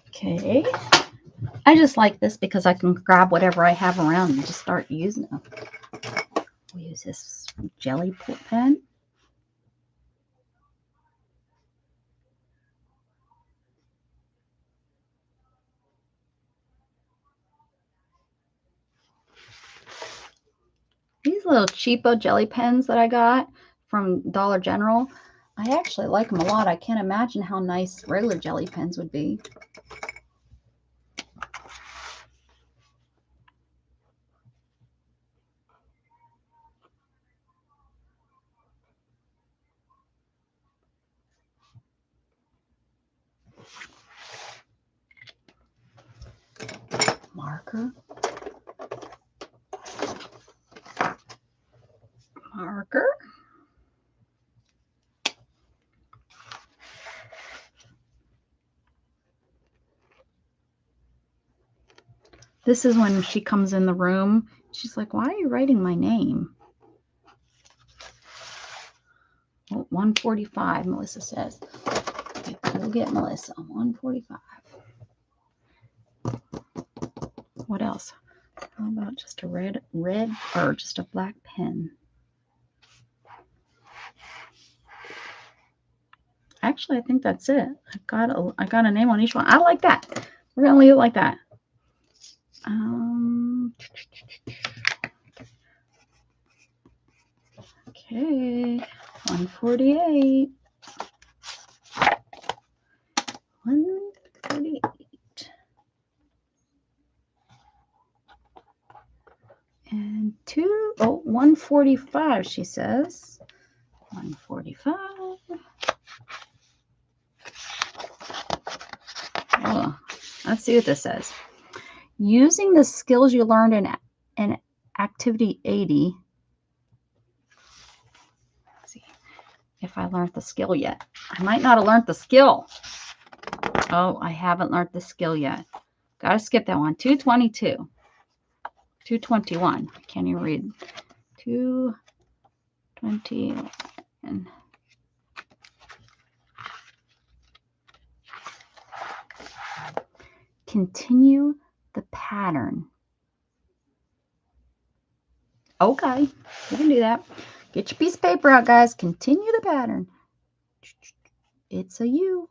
S1: Okay. I just like this because I can grab whatever I have around and just start using them. We'll use this jelly pen. These little cheapo jelly pens that I got from Dollar General, I actually like them a lot. I can't imagine how nice regular jelly pens would be. Marker. Marker. This is when she comes in the room. She's like, why are you writing my name? Oh, 145, Melissa says. We'll get Melissa. 145. What else? How about just a red or just a black pen? Actually, I think that's it. I got a name on each one. I like that. We're gonna leave it like that. Okay, 148. 148. And 145, she says. 145. Oh, let's see what this says. Using the skills you learned in Activity 80. Let's see if I learned the skill yet. I might not have learned the skill. Oh, I haven't learned the skill yet. Gotta skip that one. 222. 221. I can't even read. 221. Continue the pattern. Okay, we can do that. Get your piece of paper out, guys. Continue the pattern. It's a U.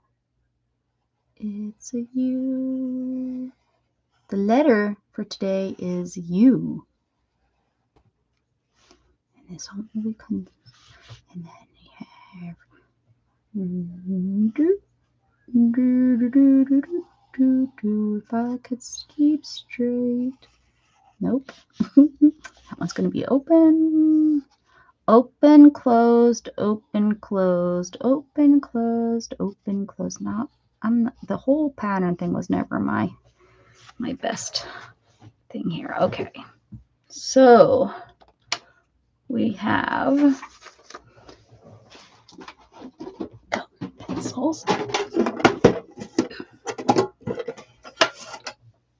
S1: It's a U. The letter for today is U. And this one we can. And then we have. If I could keep straight. Nope. That one's going to be open. Open, closed, open, closed, open, closed, open, closed. Not, the whole pattern thing was never my best thing here. Okay. So we have pencils.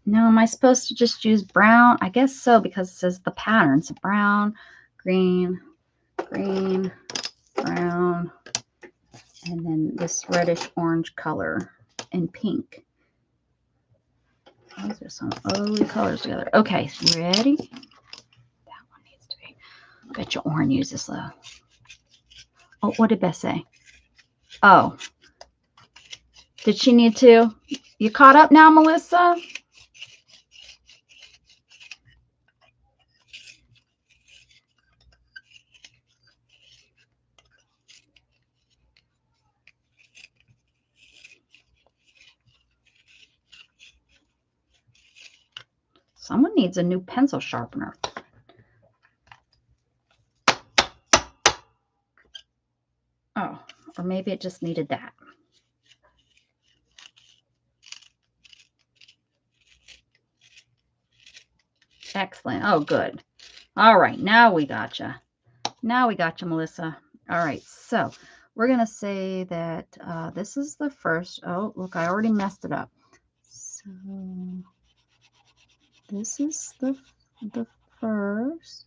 S1: Now, am I supposed to just use brown? I guess so, because it says the pattern. So brown, green, green, brown, and then this reddish orange color and pink. Those are some ugly colors together. Okay, ready? That one needs to be. I bet you Orin uses though. Oh, what did Beth say? Oh. Did she need to? You caught up now, Melissa? Someone needs a new pencil sharpener. Oh, or maybe it just needed that. Excellent. Oh, good. All right. Now we gotcha. Now we gotcha, Melissa. All right. So we're going to say that this is the first. Oh, look, I already messed it up. So this is the first.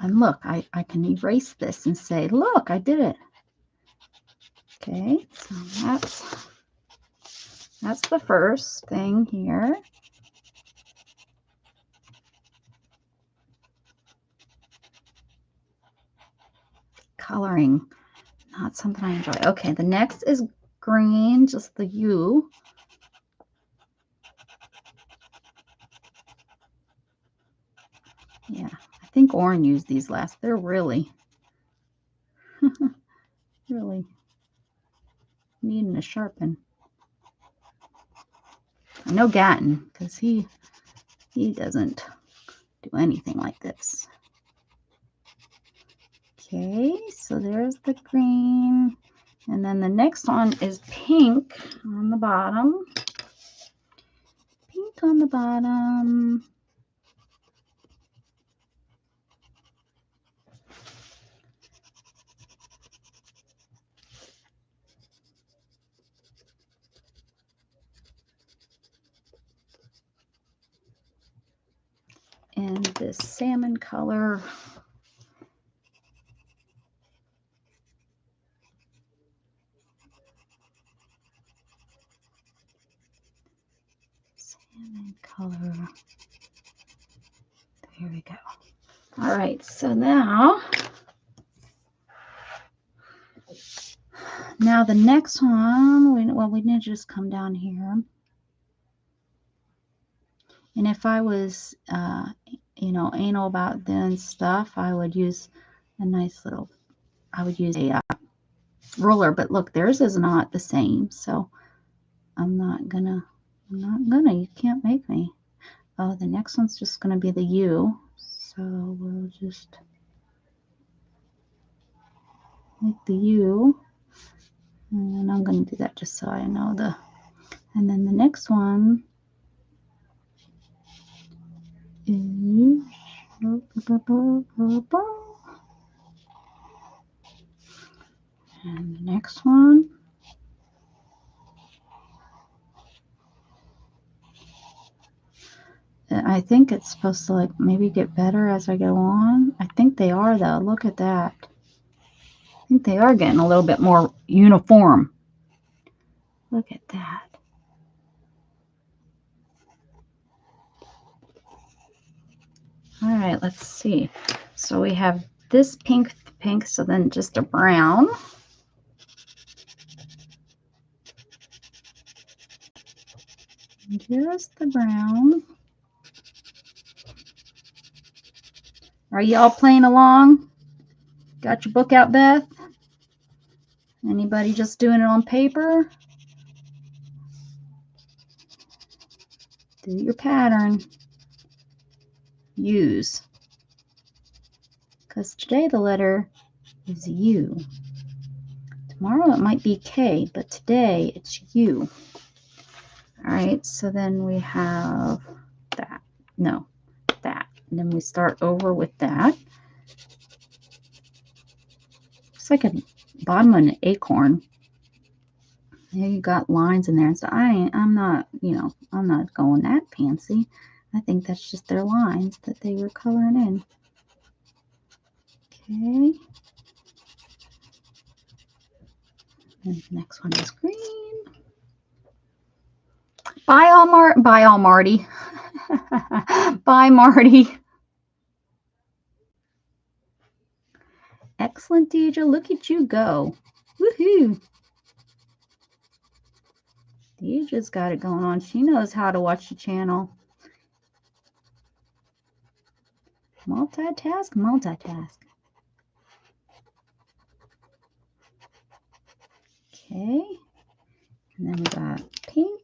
S1: And look, I can erase this and say, look, I did it. Okay, so that's the first thing here. Coloring, not something I enjoy. Okay, the next is green, just the U. Yeah, I think Oren used these last. They're really, really needing to sharpen. I know Gatton, because he doesn't do anything like this. Okay, so there's the green. And then the next one is pink on the bottom. Pink on the bottom. And this salmon color. Salmon color. There we go. All right, so now the next one, we need to just come down here. And if I was, anal about doing stuff, I would use a nice little, I would use a ruler. But look, theirs is not the same, so I'm not gonna, you can't make me. Oh, the next one's just gonna be the U. So we'll just make the U. And I'm gonna do that just so I know and then the next one is, and the next one I think it's supposed to like maybe get better as I go on. I think they are though. Look at that. I think they are getting a little bit more uniform. Look at that. All right, let's see. So we have this pink, so then just a brown. Just the brown. Are y'all playing along? Got your book out, Beth? Anybody just doing it on paper? Do your pattern. Use. Because today the letter is U. Tomorrow it might be K, but today it's U. All right, so then we have that. No, that. And then we start over with that. It's like a bottom of an acorn. There you got lines in there. So I'm not, I'm not going that fancy. I think that's just their lines that they were coloring in. Okay. And the next one is green. Bye, Marty. Bye, Marty. Excellent, Deidre. Look at you go. Woohoo. Deidre's got it going on. She knows how to watch the channel. Multitask. Okay. And then we got pink.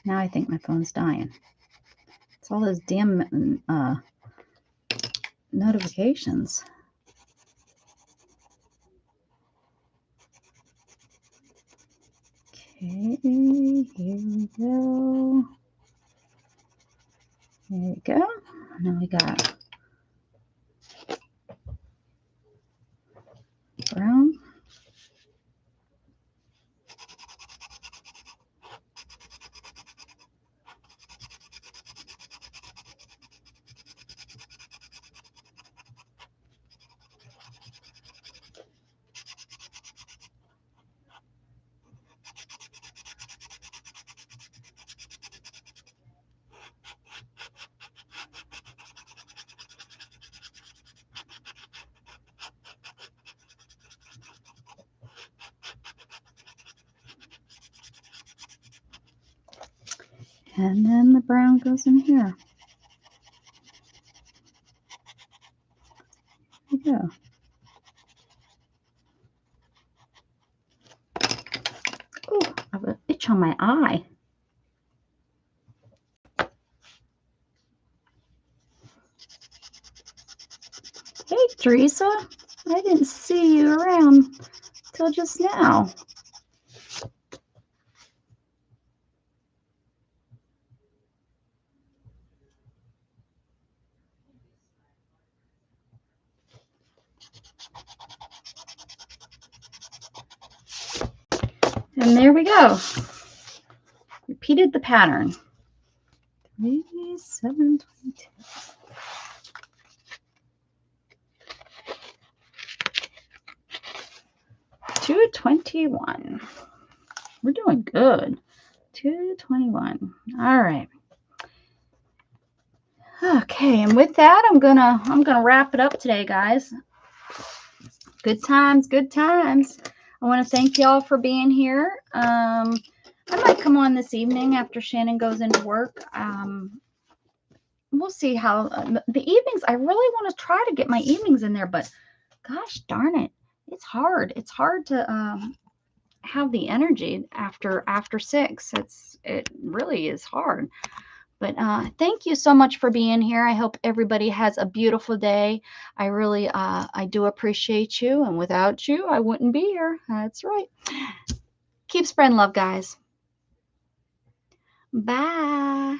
S1: Now I think my phone's dying. It's all those damn notifications. Okay, here we go. There we go. Now we got brown. And then the brown goes in here. There we go. Oh, I have an itch on my eye. Hey, Teresa. I didn't see you around till just now. And there we go. Repeated the pattern. 3, 7, 22. 221. We're doing good. 221. All right. Okay, and with that, I'm gonna wrap it up today, guys. Good times, good times. I want to thank y'all for being here. I might come on this evening after Shannon goes into work. We'll see how the evenings. I really want to try to get my evenings in there, but gosh darn it, it's hard. It's hard to have the energy after 6. It really is hard. But thank you so much for being here. I hope everybody has a beautiful day. I really, I do appreciate you. And without you, I wouldn't be here. That's right. Keep spreading love, guys. Bye.